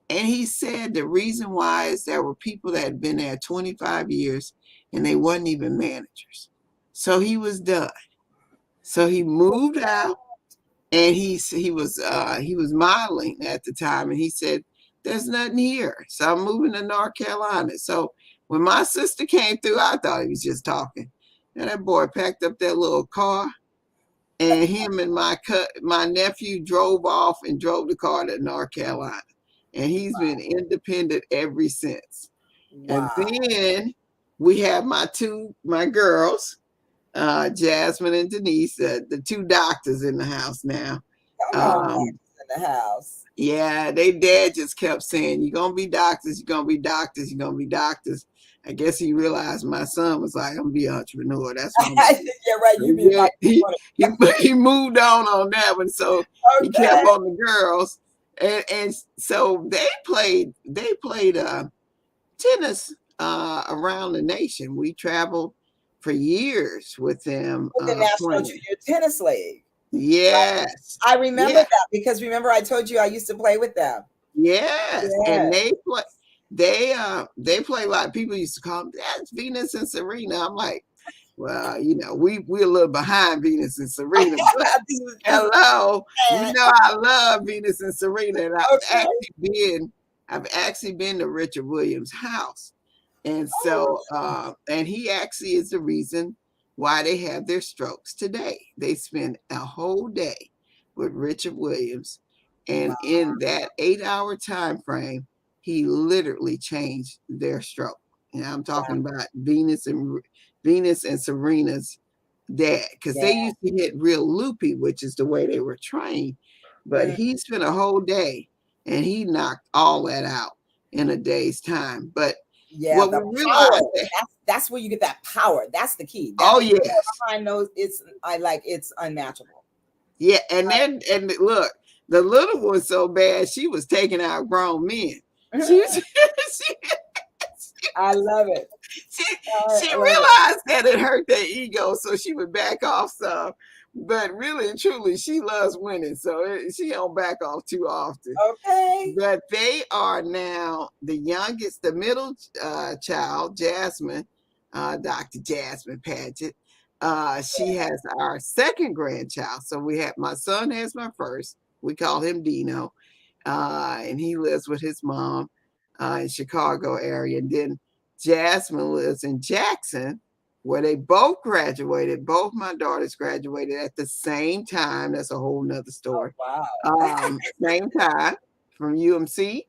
And he said the reason why is there were people that had been there 25 years and they wasn't even managers. So he was done. So he moved out, and he was modeling at the time, and he said, "There's nothing here, so I'm moving to North Carolina." So when my sister came through, I thought he was just talking. And that boy packed up that little car, and him and my nephew drove off and drove the car to North Carolina, and he's been independent ever since. And Wow. then we have my girls, Jasmine and Denise, the two doctors in the house now. Come on, Um, doctors in the house. yeah, they dad just kept saying, "You're gonna be doctors, you're gonna be doctors, you're gonna be doctors." I guess he realized my son was like, "I'm gonna be an entrepreneur. That's what I'm gonna do." Yeah, right. So You be yeah, like, he moved on that one. So he kept okay. on the girls, and so they played tennis around the nation. We traveled for years with them With the National playing. Junior Tennis League. Yes, I remember yeah, that because remember I told you I used to play with them. yes, Yeah. and they play like people used to call them. That's Venus and Serena. I'm like, well, we're a little behind Venus and Serena, but This hello, man. I love Venus and Serena, and Okay. I've actually been to Richard Williams' house. And Oh, so, and he actually is the reason why they have their strokes today. They spend a whole day with Richard Williams, wow. and in that 8-hour time frame, he literally changed their stroke. And I'm talking about Venus and Serena's dad, because Yeah. they used to hit real loopy, which is the way they were trained. But Mm, he spent a whole day, and he knocked all that out in a day's time. But yeah, what the we power. realized that, That's where you get that power. That's the key. That oh the power yes, behind those, it's unmatchable. yeah, and look, the little one so bad she was taking out grown men. She was, she, I love it. she, she I love it. realized that it hurt their ego, so she would back off some. But really and truly, she loves winning, so she don't back off too often. Okay. But they are now the youngest, the middle child, Jasmine, Dr. Jasmine Paget. She has our second grandchild. So we have my son has my first. We call him Dino, and he lives with his mom in Chicago area. And then Jasmine lives in Jackson, where they both graduated. Both my daughters graduated at the same time. That's a whole nother Oh, story. wow. Same time from UMC.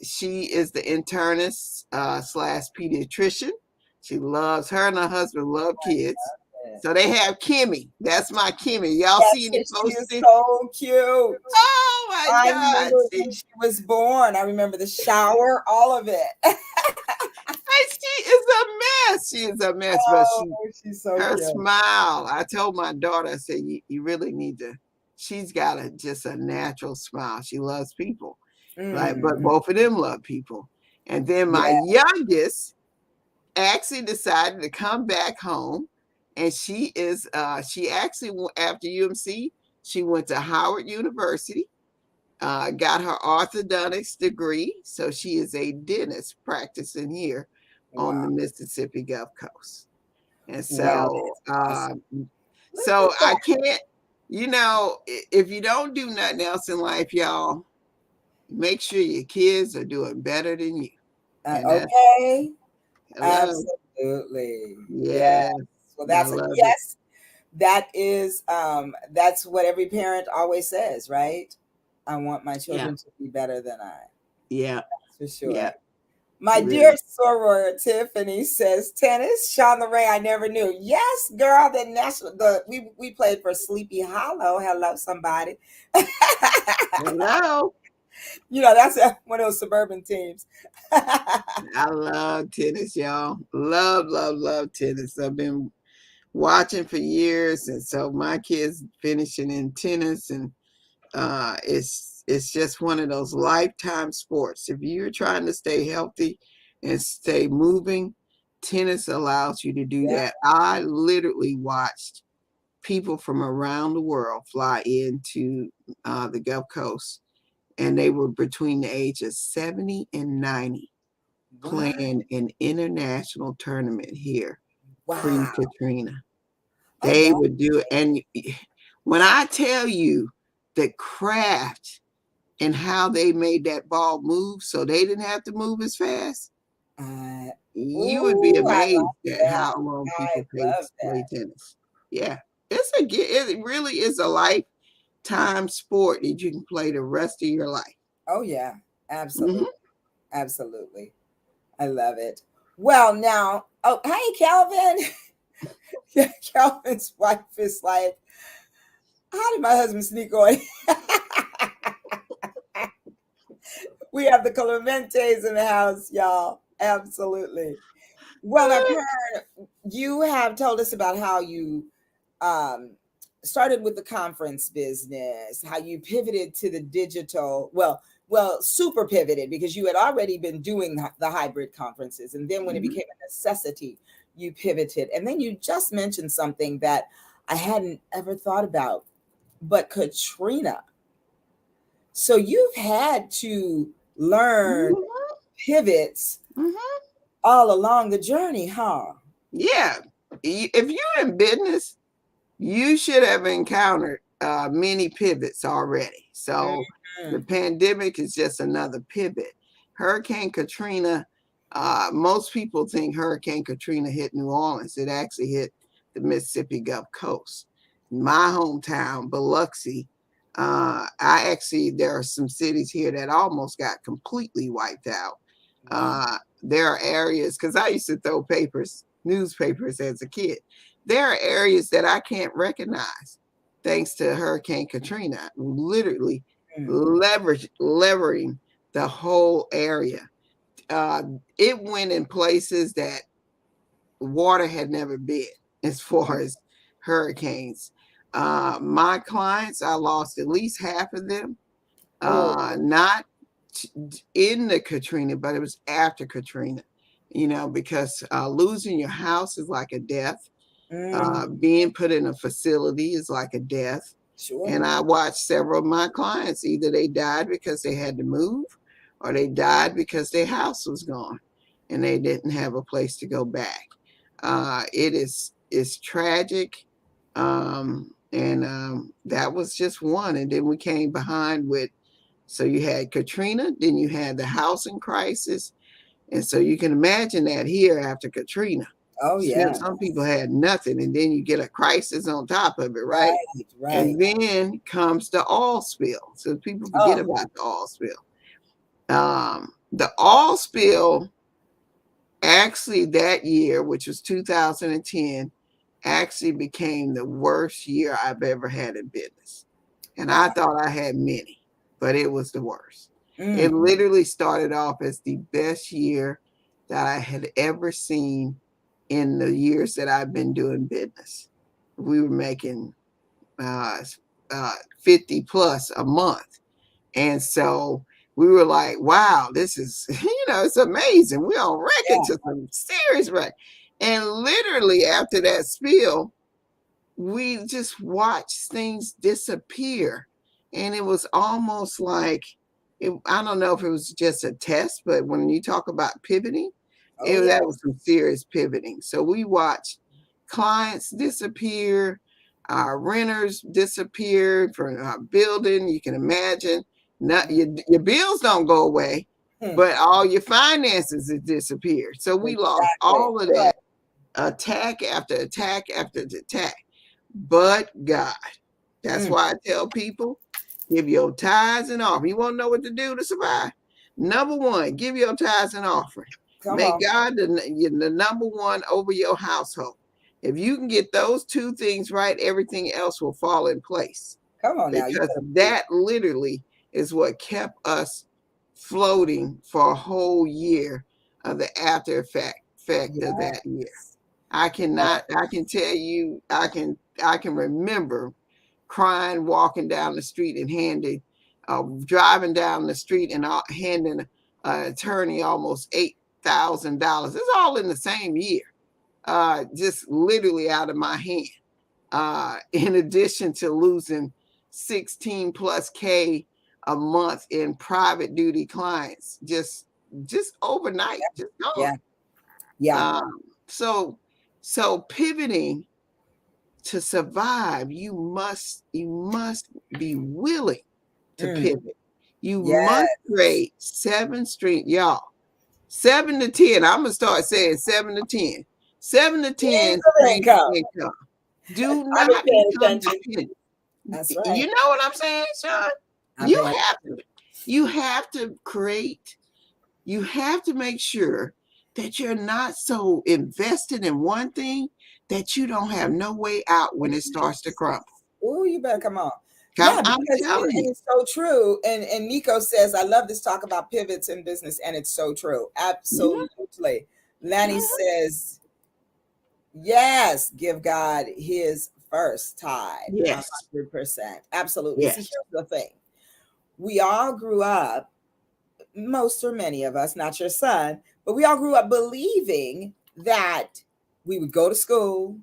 She is the internist slash pediatrician. She loves her and her husband love kids. So they have Kimmy. That's my Kimmy. Y'all Yes, see and any she is posted? so cute. Oh my I God. remember when she was born. I remember the shower, all of it. She is a mess. She is a mess, but Oh, she's so her cute. smile. I told my daughter, I said, you really need to. She's got just a natural smile. She loves people. But Mm, both of them love people. And then my yeah, youngest actually decided to come back home, and she actually after UMC, she went to Howard University, got her orthodontics degree, so she is a dentist practicing here on wow. the Mississippi Gulf Coast. And Wow, so that's awesome. Look so at I that. can't, if you don't do nothing else in life, y'all, make sure your kids are doing better than you. And that's Okay. hello. Absolutely. Yeah. Yes, Well, I that's a love it. yes. That is that's what every parent always says, right? I want my Yeah. children to be better than I. Yeah. For sure. Yeah. My dear Really. soror Tiffany says tennis. Sean Ray, I never knew. Yes, girl. The national. We played for Sleepy Hollow. Hello, somebody. Hello. That's one of those suburban teams. I love tennis, y'all. Love, love, love tennis. I've been watching for years, and so my kids finishing in tennis, and it's just one of those lifetime sports. If you're trying to stay healthy and stay moving, tennis allows you to do Yeah. that. I literally watched people from around the world fly into the Gulf Coast, and they were between the ages 70 and 90 Wow. playing an international tournament here Wow. pre-Katrina. Oh, They that. would do it. And when I tell you the craft and how they made that ball move so they didn't have to move as fast, Uh, you would be ooh, I amazed love at that. how long I people love play that. tennis. Yeah. It really is a lifetime sport that you can play the rest of your life. Oh yeah, absolutely, Hmm. absolutely. I love it. Well, now, oh, hey, Calvin. Yeah, Calvin's wife is like, how did my husband sneak on? We have the Clementes in the house, y'all. Absolutely. Well, now, Karen, you have told us about how you um, started with the conference business, how you pivoted to the digital. Well, super pivoted because you had already been doing the hybrid conferences, and then when it Hmm. became a necessity, you pivoted. And then you just mentioned something that I hadn't ever thought about, but Katrina. So you've had to learn Hmm. pivots Hmm. all along the journey, huh? Yeah. If you're in business, you should have encountered many pivots already. So the Mhm. pandemic is just another pivot. Hurricane Katrina, most people think Hurricane Katrina hit New Orleans. It actually hit the Mississippi Gulf Coast. My hometown, Biloxi, there are some cities here that almost got completely wiped out. Wow. There are areas, because I used to throw newspapers as a kid. There are areas that I can't recognize thanks to Hurricane Katrina, literally Mm. levering the whole area. Uh, it went in places that water had never been as far as hurricanes. My clients, I lost at least half of them, Oh. not in the Katrina, but it was after Katrina, because losing your house is like a death. Mm. Being put in a facility is like a death. Sure. And I watched several of my clients, either they died because they had to move or they died because their house was gone and they didn't have a place to go back. It's tragic. And that was just one. And then we came behind with, so you had Katrina, then you had the housing crisis. And so you can imagine that here after Katrina. Oh yeah. Some people had nothing, and then you get a crisis on top of it, right? Right. Right. And then comes the oil spill. So people forget Oh. about the oil spill. The oil spill actually that year, which was 2010, actually became the worst year I've ever had in business. And I Wow. thought I had many, but it was the worst. It Mm. literally started off as the best year that I had ever seen in the years that I've been doing business. We were making uh, 50 plus a month. And so we were like, wow, this is, it's amazing. We're on record Yeah. to some serious record. And literally after that spill, we just watched things disappear. And it was almost like, I don't know if it was just a test, but when you talk about pivoting, Oh yeah. that was some serious pivoting. So we watched clients disappear, our renters disappeared from our building. You can imagine, not, your bills don't go away, Mm. but all your finances have disappeared. So we lost Exactly. all of Right. that, attack after attack after attack. But God, that's Mm. why I tell people, Give your tithes and offering. You want to know what to do to survive? Number one, give your tithes and offering. Come Make on. God the number one over your household. If you can get those two things right, everything else will fall in place. Come on now. You Because better preach. that literally is what kept us floating for a whole year of the after effect of that year. Yes. I can tell you, I can remember crying, walking down the street and driving down the street and handing an attorney almost $8,000. It's all in the same year, just literally out of my hand. In addition to losing 16 plus K a month in private duty clients, just overnight, just gone. Yeah. Yeah. Um, so pivoting to survive, you must be willing to Mm. pivot. You must Yes. create 7 stream, y'all. 7 to 10. I'm gonna start saying 7 to 10. 7 to 10 Means of streams of income. income. Do I've been not paying become attention. dependent. That's You right. know what I'm saying, Sean? I'm You paying have to. You have to create. You have to make sure that you're not so invested in one thing that you don't have no way out when it starts to crumble. Oh, you better come on. Yeah, I'm because telling and you. it's so true. And Nico says, I love this talk about pivots in business, and it's so true. Mhm, Absolutely. Lanny mhm. says, yes, give God his first tithe, Yes, 100%. Absolutely. See, yes. here's the thing. We all grew up, most or many of us, not your son, but we all grew up believing that we would go to school,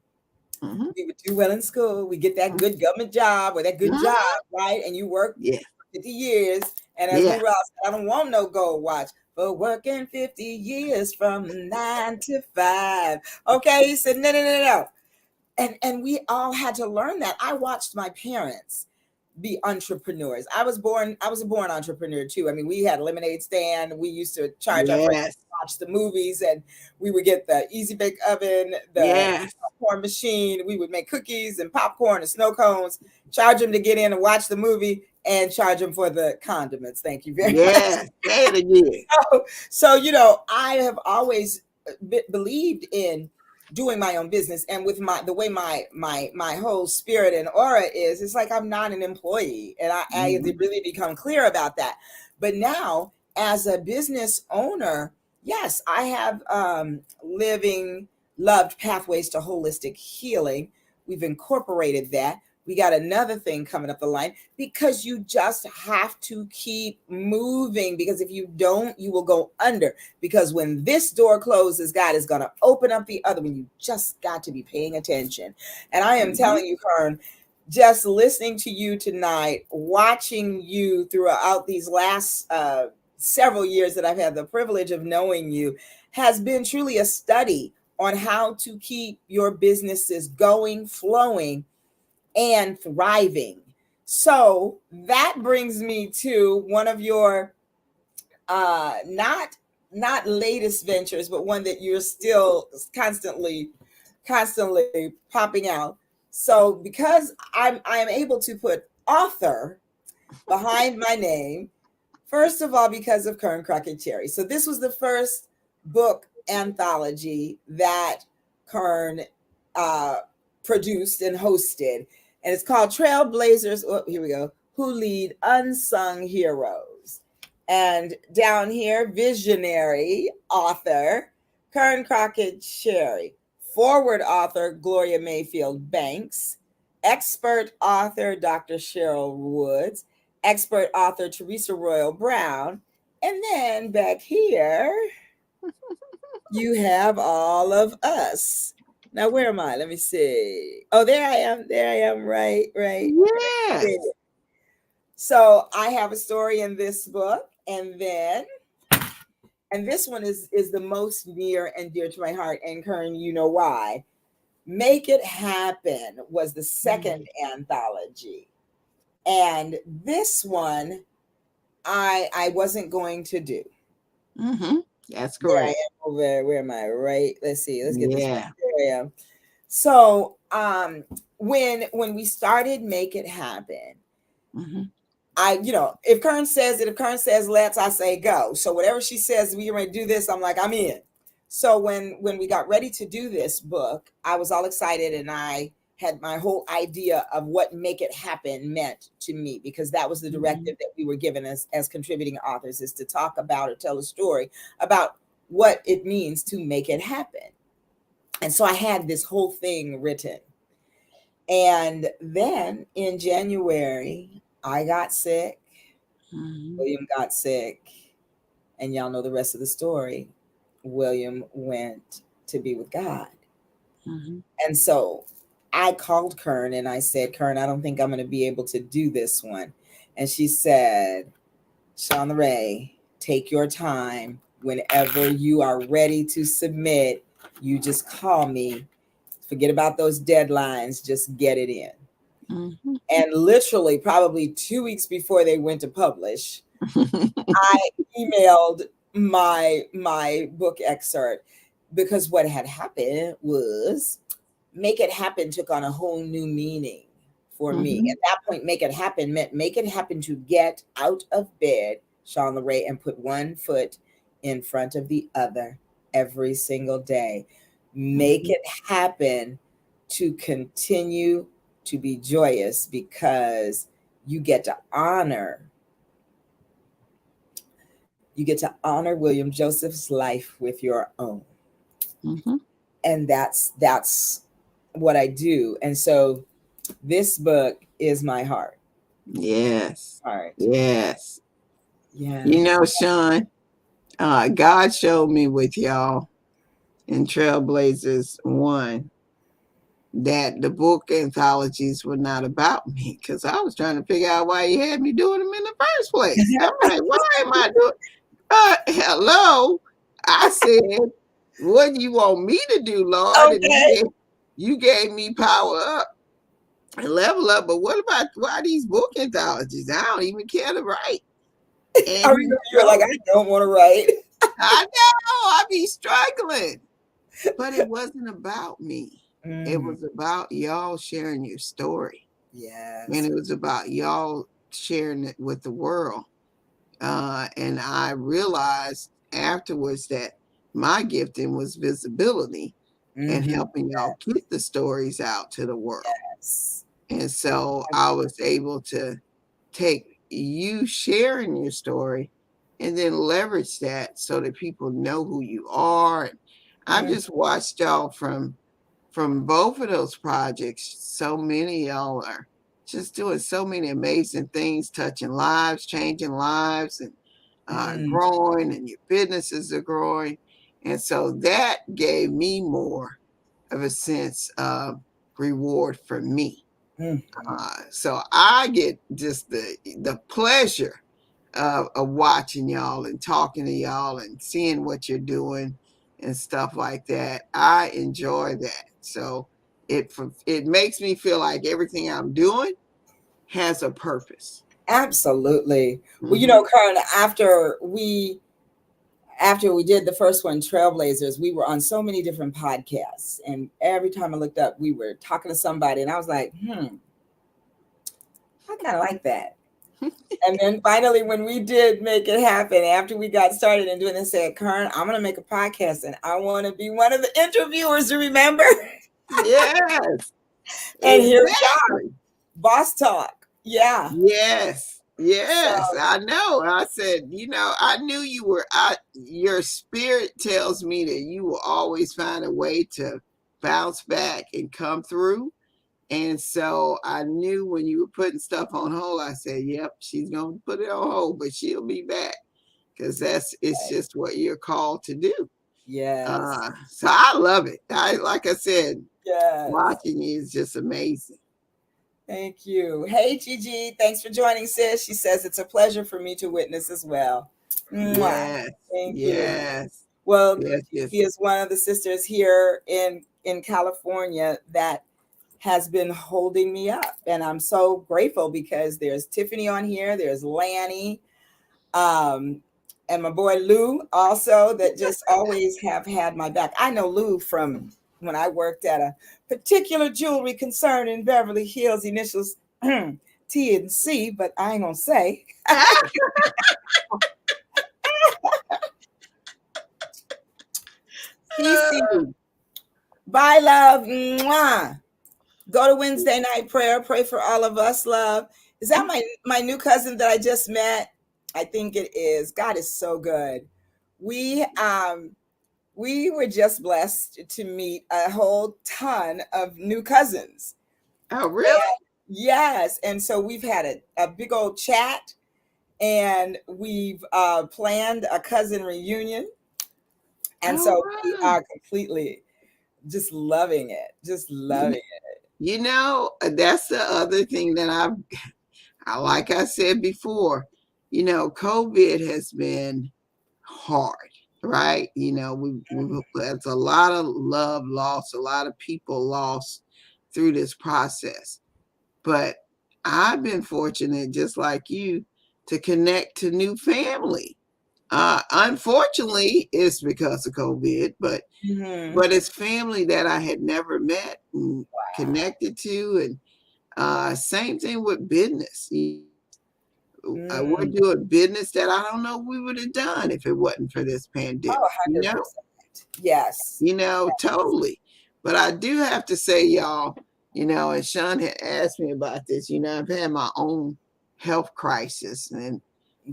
Mhm, we would do well in school, we get that good government job or that good job, mhm. right? And you work Yeah, 50 years. And as yeah, Lou Ross said, I don't want no gold watch, but working 50 years from 9 to 5. Okay, he said, no, no, no, no. And we all had to learn that. I watched my parents be entrepreneurs. I was a born entrepreneur too. I mean, we had a lemonade stand. We used to charge our friends yes, to watch the movies, and we would get the easy bake oven, the yes, popcorn machine. We would make cookies and popcorn and snow cones, charge them to get in and watch the movie, and charge them for the condiments. Thank you very much. yes. Say it again. So I have always believed in doing my own business, and with the way my whole spirit and aura is, it's like I'm not an employee, and I had to Mhm, really become clear about that. But now, as a business owner, yes, I have living loved pathways to holistic healing. We've incorporated that. We got another thing coming up the line, because you just have to keep moving, because if you don't, you will go under. Because when this door closes, God is going to open up the other one. You just got to be paying attention. And I am mhm. telling you, Kearn, just listening to you tonight, watching you throughout these last several years that I've had the privilege of knowing you, has been truly a study on how to keep your businesses going, flowing, and thriving. So that brings me to one of your not latest ventures, but one that you're still constantly popping out. So because I am able to put author behind my name, first of all, because of Kearn Cherry. So this was the first book anthology that Kearn uh, produced and hosted, and it's called Trailblazers. Oh, here we go. Who lead unsung heroes? And down here, visionary author Kearn Cherry, forward author Gloria Mayfield Banks, expert author Dr. Cheryl Woods, expert author Teresa Royal Brown. And then back here, you have all of us. Now, where am I? Let me see. Oh, there I am. There I am. Right there. Yes. So I have a story in this book, and this one is the most near and dear to my heart. And Kern, you know why? Make It Happen was the second anthology. And this one I wasn't going to do. Mm-hmm. That's There I correct. am over there. Where am I? Right. Let's see. Let's get this right. Yeah. There I am. So when we started Make It Happen, Mm-hmm. if Kern says it, if Kern says let's, I say go. So whatever she says, we ready to do this, I'm like, I'm in. So when we got ready to do this book, I was all excited, and I had my whole idea of what make it happen meant to me, because that was the directive that we were given as contributing authors, is to talk about or tell a story about what it means to make it happen. And so I had this whole thing written. And then in January, I got sick. William got sick. And y'all know the rest of the story. William went to be with God. And so I called Kearn and I said, Kearn, I don't think I'm going to be able to do this one. And she said, Shauna Ray, take your time. Whenever you are ready to submit, you just call me. Forget about those deadlines. Just get it in. And literally, probably 2 weeks before they went to publish, I emailed my book excerpt, because what had happened was Make It Happen took on a whole new meaning for me. At that point, Make It Happen meant make it happen to get out of bed, Shauna Ray, and put one foot in front of the other every single day. Make it happen to continue to be joyous, because you get to honor William Joseph's life with your own. And that's what I do. And so this book is my heart. Yes. Heart. Yes. Yeah. You know, Sean, God showed me with y'all in Trailblazers 1 that the book anthologies were not about me, because I was trying to figure out why he had me doing them in the first place. I'm like, why am I doing? Hello, I said, what do you want me to do, Lord? Okay. And you gave me power up and level up. But what about why these book anthologies? I don't even care to write. I remember you were like, I don't want to write. I know, I be struggling. But it wasn't about me. It was about y'all sharing your story. Yes. And it was about y'all sharing it with the world. And I realized afterwards that my gifting was visibility and helping y'all get the stories out to the world. Yes. And so I was able to take you sharing your story and then leverage that so that people know who you are. I've just watched y'all from both of those projects. So many of y'all are just doing so many amazing things, touching lives, changing lives, and growing, and your businesses are growing. And so that gave me more of a sense of reward for me. So I get just the pleasure of watching y'all and talking to y'all and seeing what you're doing and stuff like that. I enjoy that. So it makes me feel like everything I'm doing has a purpose. Absolutely. Well, Karen, after we did the first one, Trailblazers, we were on so many different podcasts, and every time I looked up, we were talking to somebody, and I was like, I kind of like that. And then finally, when we did Make It Happen, after we got started and doing this, I said, Kern, I'm going to make a podcast, and I want to be one of the interviewers, remember? Yes. And here we are. Boss Talk. Yeah. Yes. Yes. So, I know. I said, I knew you were, your spirit tells me that you will always find a way to bounce back and come through. And so I knew when you were putting stuff on hold, I said, yep, she's going to put it on hold, but she'll be back, because it's just what you're called to do. Yes. So I love it. Like I said, watching you is just amazing. Thank you. Hey, Gigi, thanks for joining, sis. She says it's a pleasure for me to witness as well. Yes. Thank you. Well, Gigi is one of the sisters here in California that has been holding me up, and I'm so grateful, because there's Tiffany on here, there's Lanny, and my boy Lou also, that just always have had my back. I know Lou from when I worked at a particular jewelry concern in Beverly Hills, initials T and C, but I ain't gonna say. CC, bye, love. Mwah. Go to Wednesday night prayer. Pray for all of us, love. Is that my new cousin that I just met? I think it is. God is so good. We we were just blessed to meet a whole ton of new cousins. Oh, really? And yes, and so we've had a big old chat, and we've planned a cousin reunion, and Oh, so we wow. are completely just loving it, just loving it. That's the other thing that like I said before, COVID has been hard, right? There's a lot of love lost, a lot of people lost through this process. But I've been fortunate, just like you, to connect to new family. Unfortunately, it's because of COVID, but Mhm. but it's family that I had never met and connected to, and same thing with business. We're Mm. doing business that I don't know we would have done if it wasn't for this Oh, pandemic. 100%. Yes. Totally. But I do have to say, y'all, and Sean had asked me about this. I've had my own health crisis and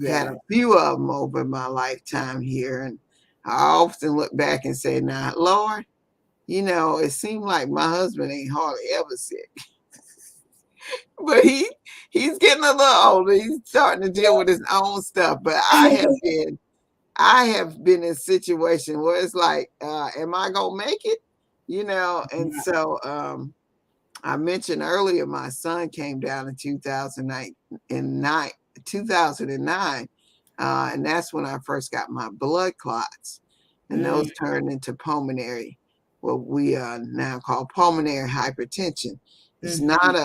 had Yeah. a few of them over my lifetime here. And I often look back and say, now, Lord, it seemed like my husband ain't hardly ever sick. But he's getting a little older. He's starting to deal with his own stuff. But I have been in a situation where it's like, am I gonna make it? And so I mentioned earlier my son came down in 2009, and that's when I first got my blood clots, and Mm. those turned into pulmonary, what we now call pulmonary hypertension. It's Mhm. not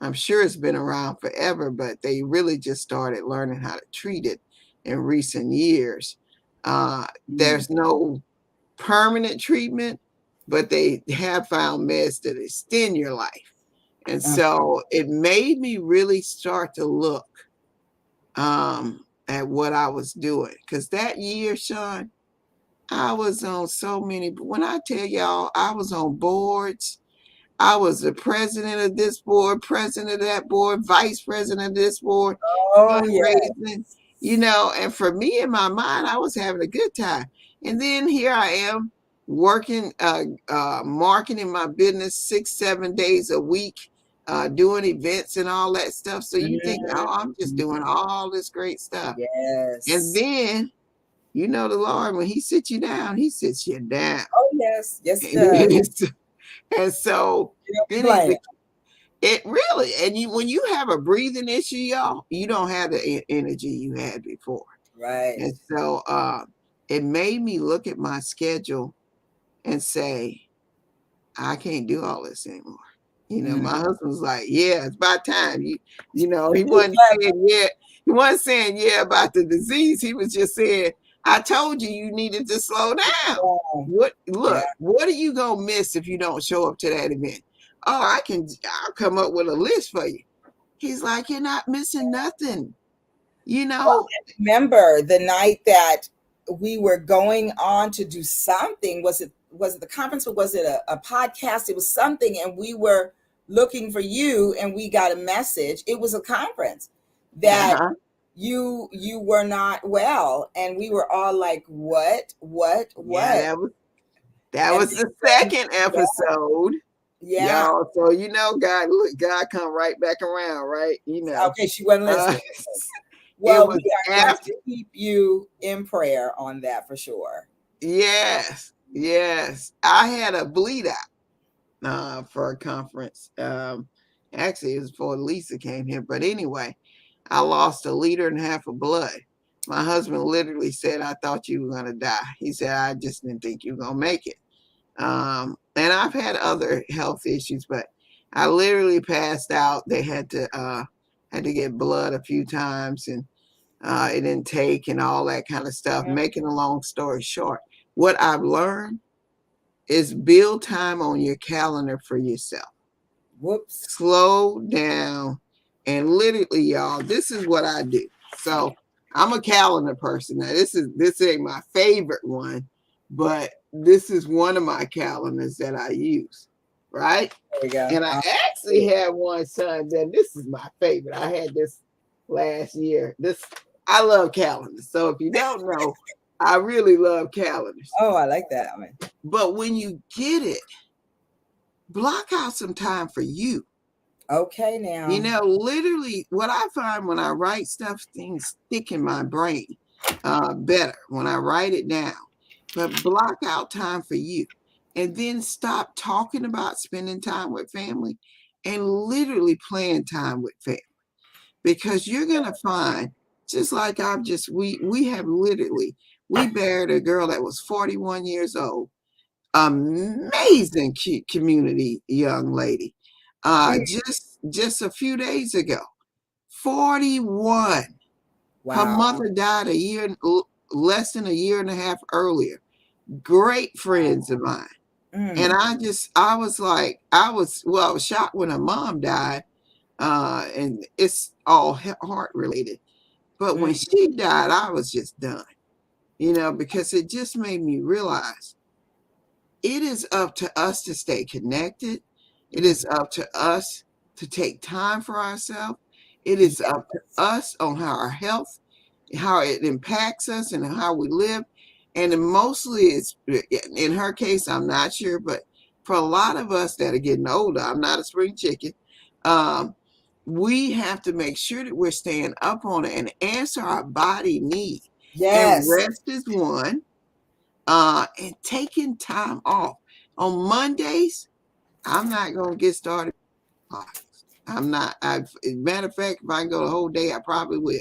I'm sure it's been around forever, but they really just started learning how to treat it in recent years. Mm. There's no permanent treatment, but they have found meds that extend your life. And Okay. so it made me really start to look at what I was doing. Because that year, Sean, I was on so many, when I tell y'all, I was on boards. I was the president of this board, president of that board, vice president of this board, Oh, yeah. fundraising, and for me in my mind, I was having a good time. And then here I am working, marketing my business 6, 7 days a week, doing events and all that stuff. So you think, oh, I'm just Mhm. doing all this great stuff. And Yes. then, the Lord, when he sits you down, he sits you down. Oh, yes. Yes, it does. And so You don't be then playing. it really, and when you have a breathing issue, y'all, you don't have the energy you had before. Right. And so it made me look at my schedule and say, I can't do all this anymore. Mm. My husband was like, yeah, it's about time. He Too wasn't clever. saying yeah. He wasn't saying yeah about the disease. He was just saying, I told you needed to slow down. Oh, yeah. What are you gonna miss if you don't show up to that event? Oh, I'll come up with a list for you. He's like, you're not missing nothing. You Well, know, I remember the night that we were going on to do something. Was it the conference, or was it a podcast? It was something, and we were looking for you, and we got a message. It was a conference that uh-huh. you were not well, and we were all like, Yeah, what? that And was the second yeah, episode. yeah. Y'all, so God, look, God come right back around, right? Okay, she wasn't Uh, listening. it Well, we was are going after. to keep you in prayer on that for sure. Yes, yes. I had a bleed out for a conference. Actually, it was before Lisa came here, but anyway, I lost 1.5 liters of blood. My husband literally said, "I thought you were gonna die." He said, "I just didn't think you were gonna make it." And I've had other health issues, but I literally passed out. They had to get blood a few times, and it didn't take, and all that kind of stuff. Making a long story short, what I've learned is build time on your calendar for yourself. Whoops. Slow down. And literally, y'all, this is what I do. So I'm a calendar person. Now, this ain't my favorite one, but this is one of my calendars that I use, right? There we go. And I actually had one, son, that this is my favorite. I had this last year. I love calendars. So if you don't know, I really love calendars. Oh, I like that one. But when you get it, block out some time for you. Okay, now. Literally what I find when I write stuff, things stick in my brain better when I write it down. But block out time for you. And then stop talking about spending time with family and literally plan time with family. Because you're going to find, just like we have literally, we buried a girl that was 41 years old, amazing community young lady, just a few days ago, 41. Wow. Her mother died less than a year and a half earlier. Great friends of mine. And I was like, I was shocked when her mom died, and it's all heart related. But when she died, I was just done, because it just made me realize it is up to us to stay connected. It is up to us to take time for ourselves. It is up to us on how our health, how it impacts us and how we live. And mostly it's, in her case, I'm not sure, but for a lot of us that are getting older, I'm not a spring chicken. We have to make sure that we're staying up on it and answer our body need. And Yes. rest is one. And taking time off. On Mondays, I'm not going to get started. I'm not. Matter of fact, if I can go the whole day, I probably will.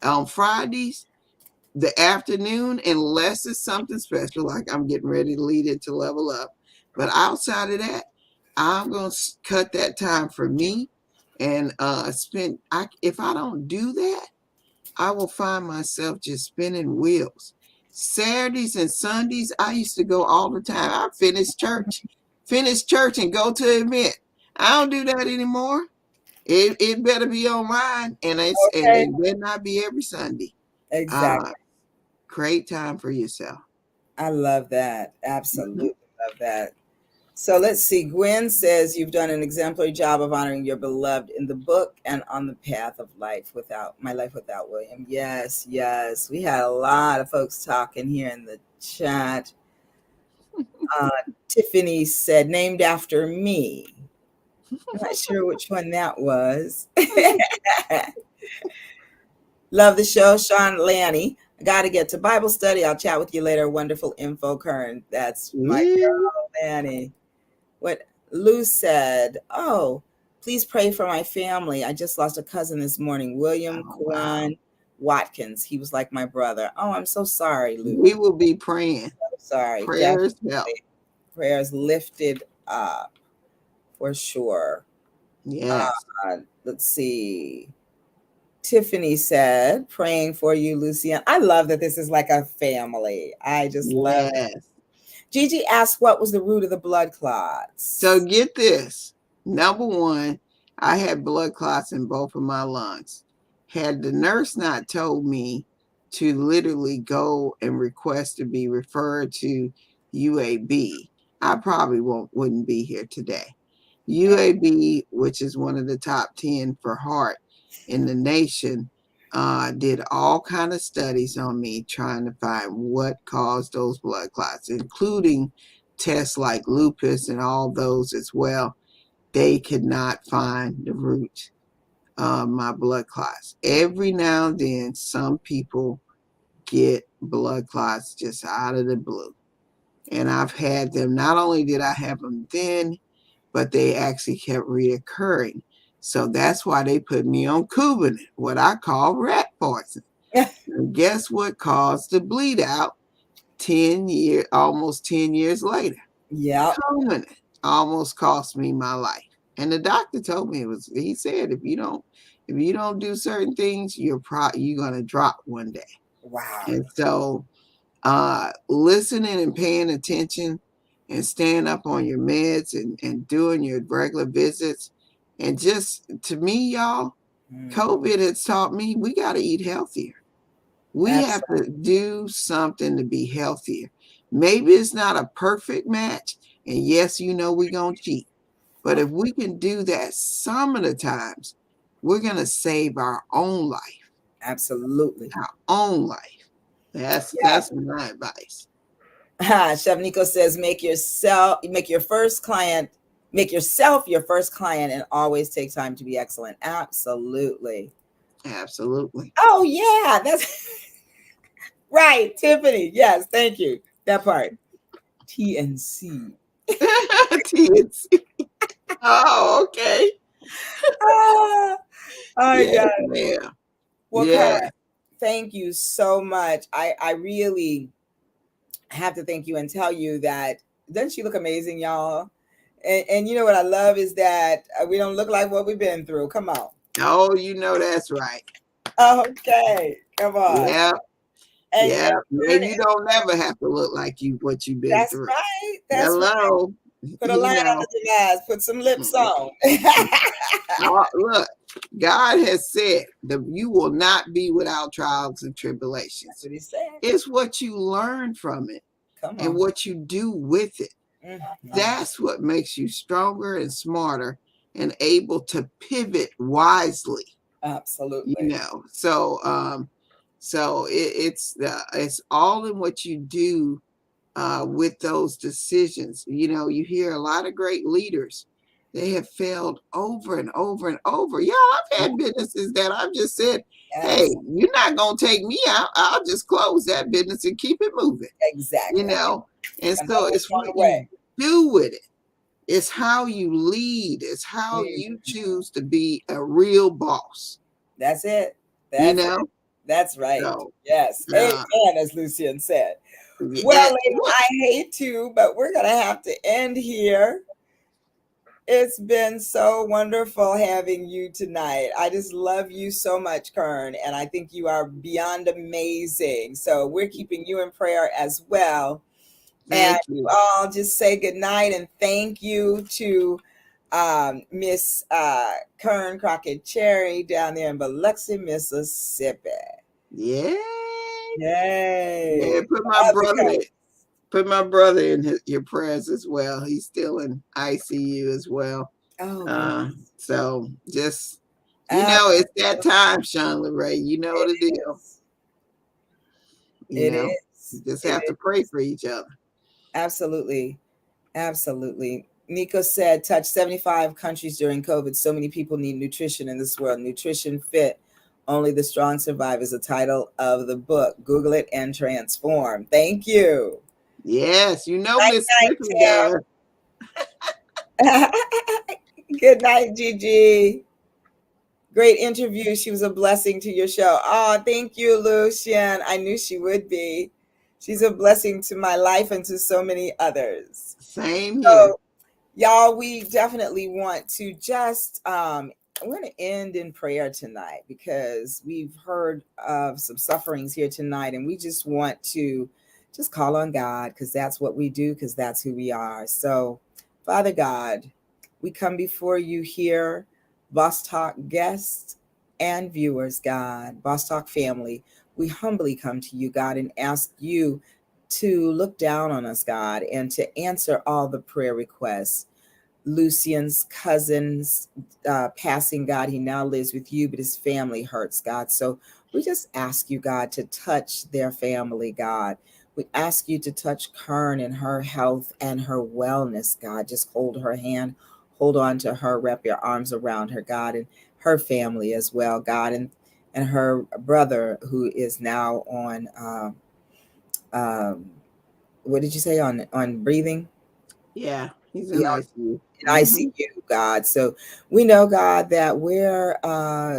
On Fridays, the afternoon, unless it's something special, like I'm getting ready to lead into level up. But outside of that, I'm going to cut that time for me and if I don't do that, I will find myself just spinning wheels. Saturdays and Sundays, I used to go all the time. I finish church and go to an event. I don't do that anymore. It better be online, and it better not be every Sunday. Exactly. Create time for yourself. I love that. Absolutely love that. So let's see. Gwen says you've done an exemplary job of honoring your beloved in the book and on the path of life without William. Yes, yes. We had a lot of folks talking here in the chat. Tiffany said, named after me. I'm not sure which one that was. Love the show, Sean Lanny. I got to get to Bible study. I'll chat with you later. Wonderful info, Kearn. That's my girl, Lanny. What Lou said, oh, please pray for my family. I just lost a cousin this morning, William Kwan Watkins. He was like my brother. Oh, I'm so sorry, Lou. We will be praying. So sorry. Prayers help. Prayers lifted up for sure. Yes. Let's see. Tiffany said, praying for you, Lucian. I love that this is like a family. I just love it. Gigi asked, what was the root of the blood clots? So get this. Number one, I had blood clots in both of my lungs. Had the nurse not told me to literally go and request to be referred to UAB, I probably wouldn't be here today. UAB, which is one of the top 10 for heart in the nation, did all kind of studies on me trying to find what caused those blood clots, including tests like lupus and all those as well. They could not find the root of my blood clots. Every now and then, some people get blood clots just out of the blue. And I've had them. Not only did I have them then, but they actually kept reoccurring. So that's why they put me on Coumadin, what I call rat poison. And guess what caused the bleed out almost 10 years later? Yeah. Coumadin almost cost me my life. And the doctor told me he said, if you don't do certain things, you're gonna drop one day. Wow. And so listening and paying attention and staying up on your meds and doing your regular visits. And just to me, y'all, COVID has taught me we got to eat healthier. We have Absolutely. to do something to be healthier. Maybe it's not a perfect match. And yes, we're going to cheat. But if we can do that some of the times, we're going to save our own life, Absolutely. our own life. That's Yeah. my advice. Chef Nico says, make yourself your first client and always take time to be excellent. Absolutely. Absolutely. Oh yeah, that's right, Tiffany. Yes, thank you. That part. TNC. TNC. Oh, okay. Ah, I Yes, got it. ma'am. Well, Karen, Yes. thank you so much. I really have to thank you and tell you that doesn't she look amazing, y'all? And you know what I love is that we don't look like what we've been through. Come on. Oh, that's right. Okay, come on. Yeah. Yeah. And Karen, And you don't never have to look like what you've been that's through. right. That's right. Hello. Put a You line know, under the eyes. Put some lips mm, on. That's look, God has said that you will not be without trials and tribulations. what he said. It's what you learn from it Come and on. what you do with it. Mhm. That's what makes you stronger and smarter and able to pivot wisely. Absolutely. So it's all in what you do with those decisions. You hear a lot of great leaders, they have failed over and over and over. Yeah, I've had businesses that I've just said, hey, Yes, you're not going to take me out, I'll just close that business and keep it moving. you exactly. know and Another so one it's on what the you way. do with it. It's how you lead. It's how you Mhm. choose to be a real boss. That's it. You That's it. know. That's right. So, Yes. uh, Amen, as Lucian said. Well, yeah, ladies, I hate to, but we're going to have to end here. It's been so wonderful having you tonight. I just love you so much, Kern, and I think you are beyond amazing. So we're keeping you in prayer as well. And thank you you. all just say good night and thank you to Miss Kern Crockett Cherry down there in Biloxi, Mississippi. Yay! Yeah, Yay. put my Love the brother coast. in your prayers as well. He's still in ICU as well. Oh, Uh, goodness. so just it's that Absolutely. time, Sean LeRae. You know It the deal. is. You It know, is. you just It have to pray is. for each other. Absolutely. Absolutely. Nico said, touch 75 countries during COVID. So many people need nutrition in this world. Nutrition fit. Only the strong survive is the title of the book. Google it and transform. Thank you. Yes, Night, Miss Tiffany does. night, Tim. Good night, Gigi. Great interview. She was a blessing to your show. Oh, thank you, Lucian. I knew she would be. She's a blessing to my life and to so many others. Same here. So, y'all, we definitely want to just we're going to end in prayer tonight because we've heard of some sufferings here tonight, and we just want to just call on God because that's what we do, because that's who we are. So, Father God, we come before you here, Boss Talk guests and viewers, God, Boss Talk family. We humbly come to you, God, and ask you to look down on us, God, and to answer all the prayer requests. Lucian's cousin's passing, God, he now lives with you, but his family hurts, God. So we just ask you, God, to touch their family, God. We ask you to touch Kern and her health and her wellness, God. Just hold her hand, hold on to her, wrap your arms around her, God, and her family as well, God, and her brother who is now on um, what did you say on breathing? Yeah, he's in Yeah, ICU. in ICU, God. So we know, God, that where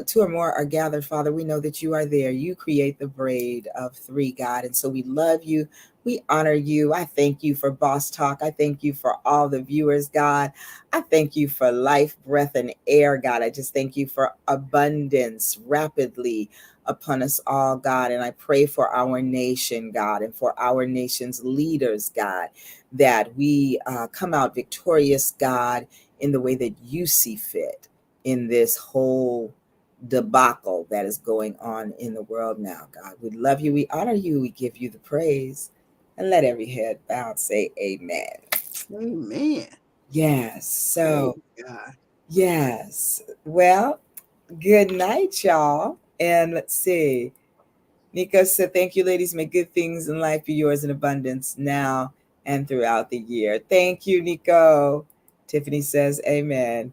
two or more are gathered, Father, we know that you are there. You create the braid of three, God. And so we love you. We honor you. I thank you for Boss Talk. I thank you for all the viewers, God. I thank you for life, breath, and air, God. I just thank you for abundance rapidly upon us all, God. And I pray for our nation, God, and for our nation's leaders, God, that we come out victorious, God, in the way that you see fit in this whole debacle that is going on in the world now. God, we love you. We honor you. We give you the praise. And let every head bow and say amen. Amen. Yes. Praise So, God. yes. Well, good night, y'all. And let's see. Nico said, thank you, ladies. May good things in life be yours in abundance now and throughout the year. Thank you, Nico. Tiffany says, amen.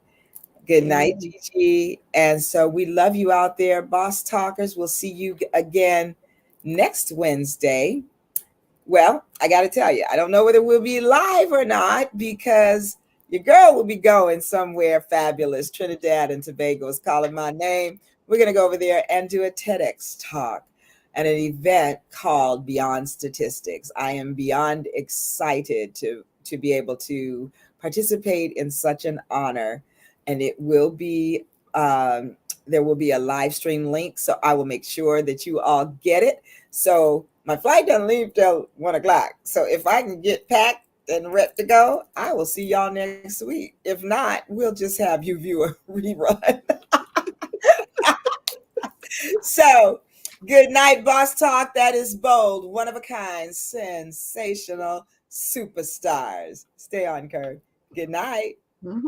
Good night, Amen. Gigi. And so we love you out there, Boss Talkers. We'll see you again next Wednesday. Well, I got to tell you, I don't know whether we'll be live or not because your girl will be going somewhere fabulous. Trinidad and Tobago is calling my name. We're going to go over there and do a TEDx talk at an event called Beyond Statistics. I am beyond excited to be able to participate in such an honor, and it will be there will be a live stream link, so I will make sure that you all get it. So my flight doesn't leave till 1 o'clock. So if I can get packed and ready to go, I will see y'all next week. If not, we'll just have you view a rerun. So good night, Boss Talk. That is bold, one of a kind, sensational superstars. Stay on, Kurt. Good night. Mhm.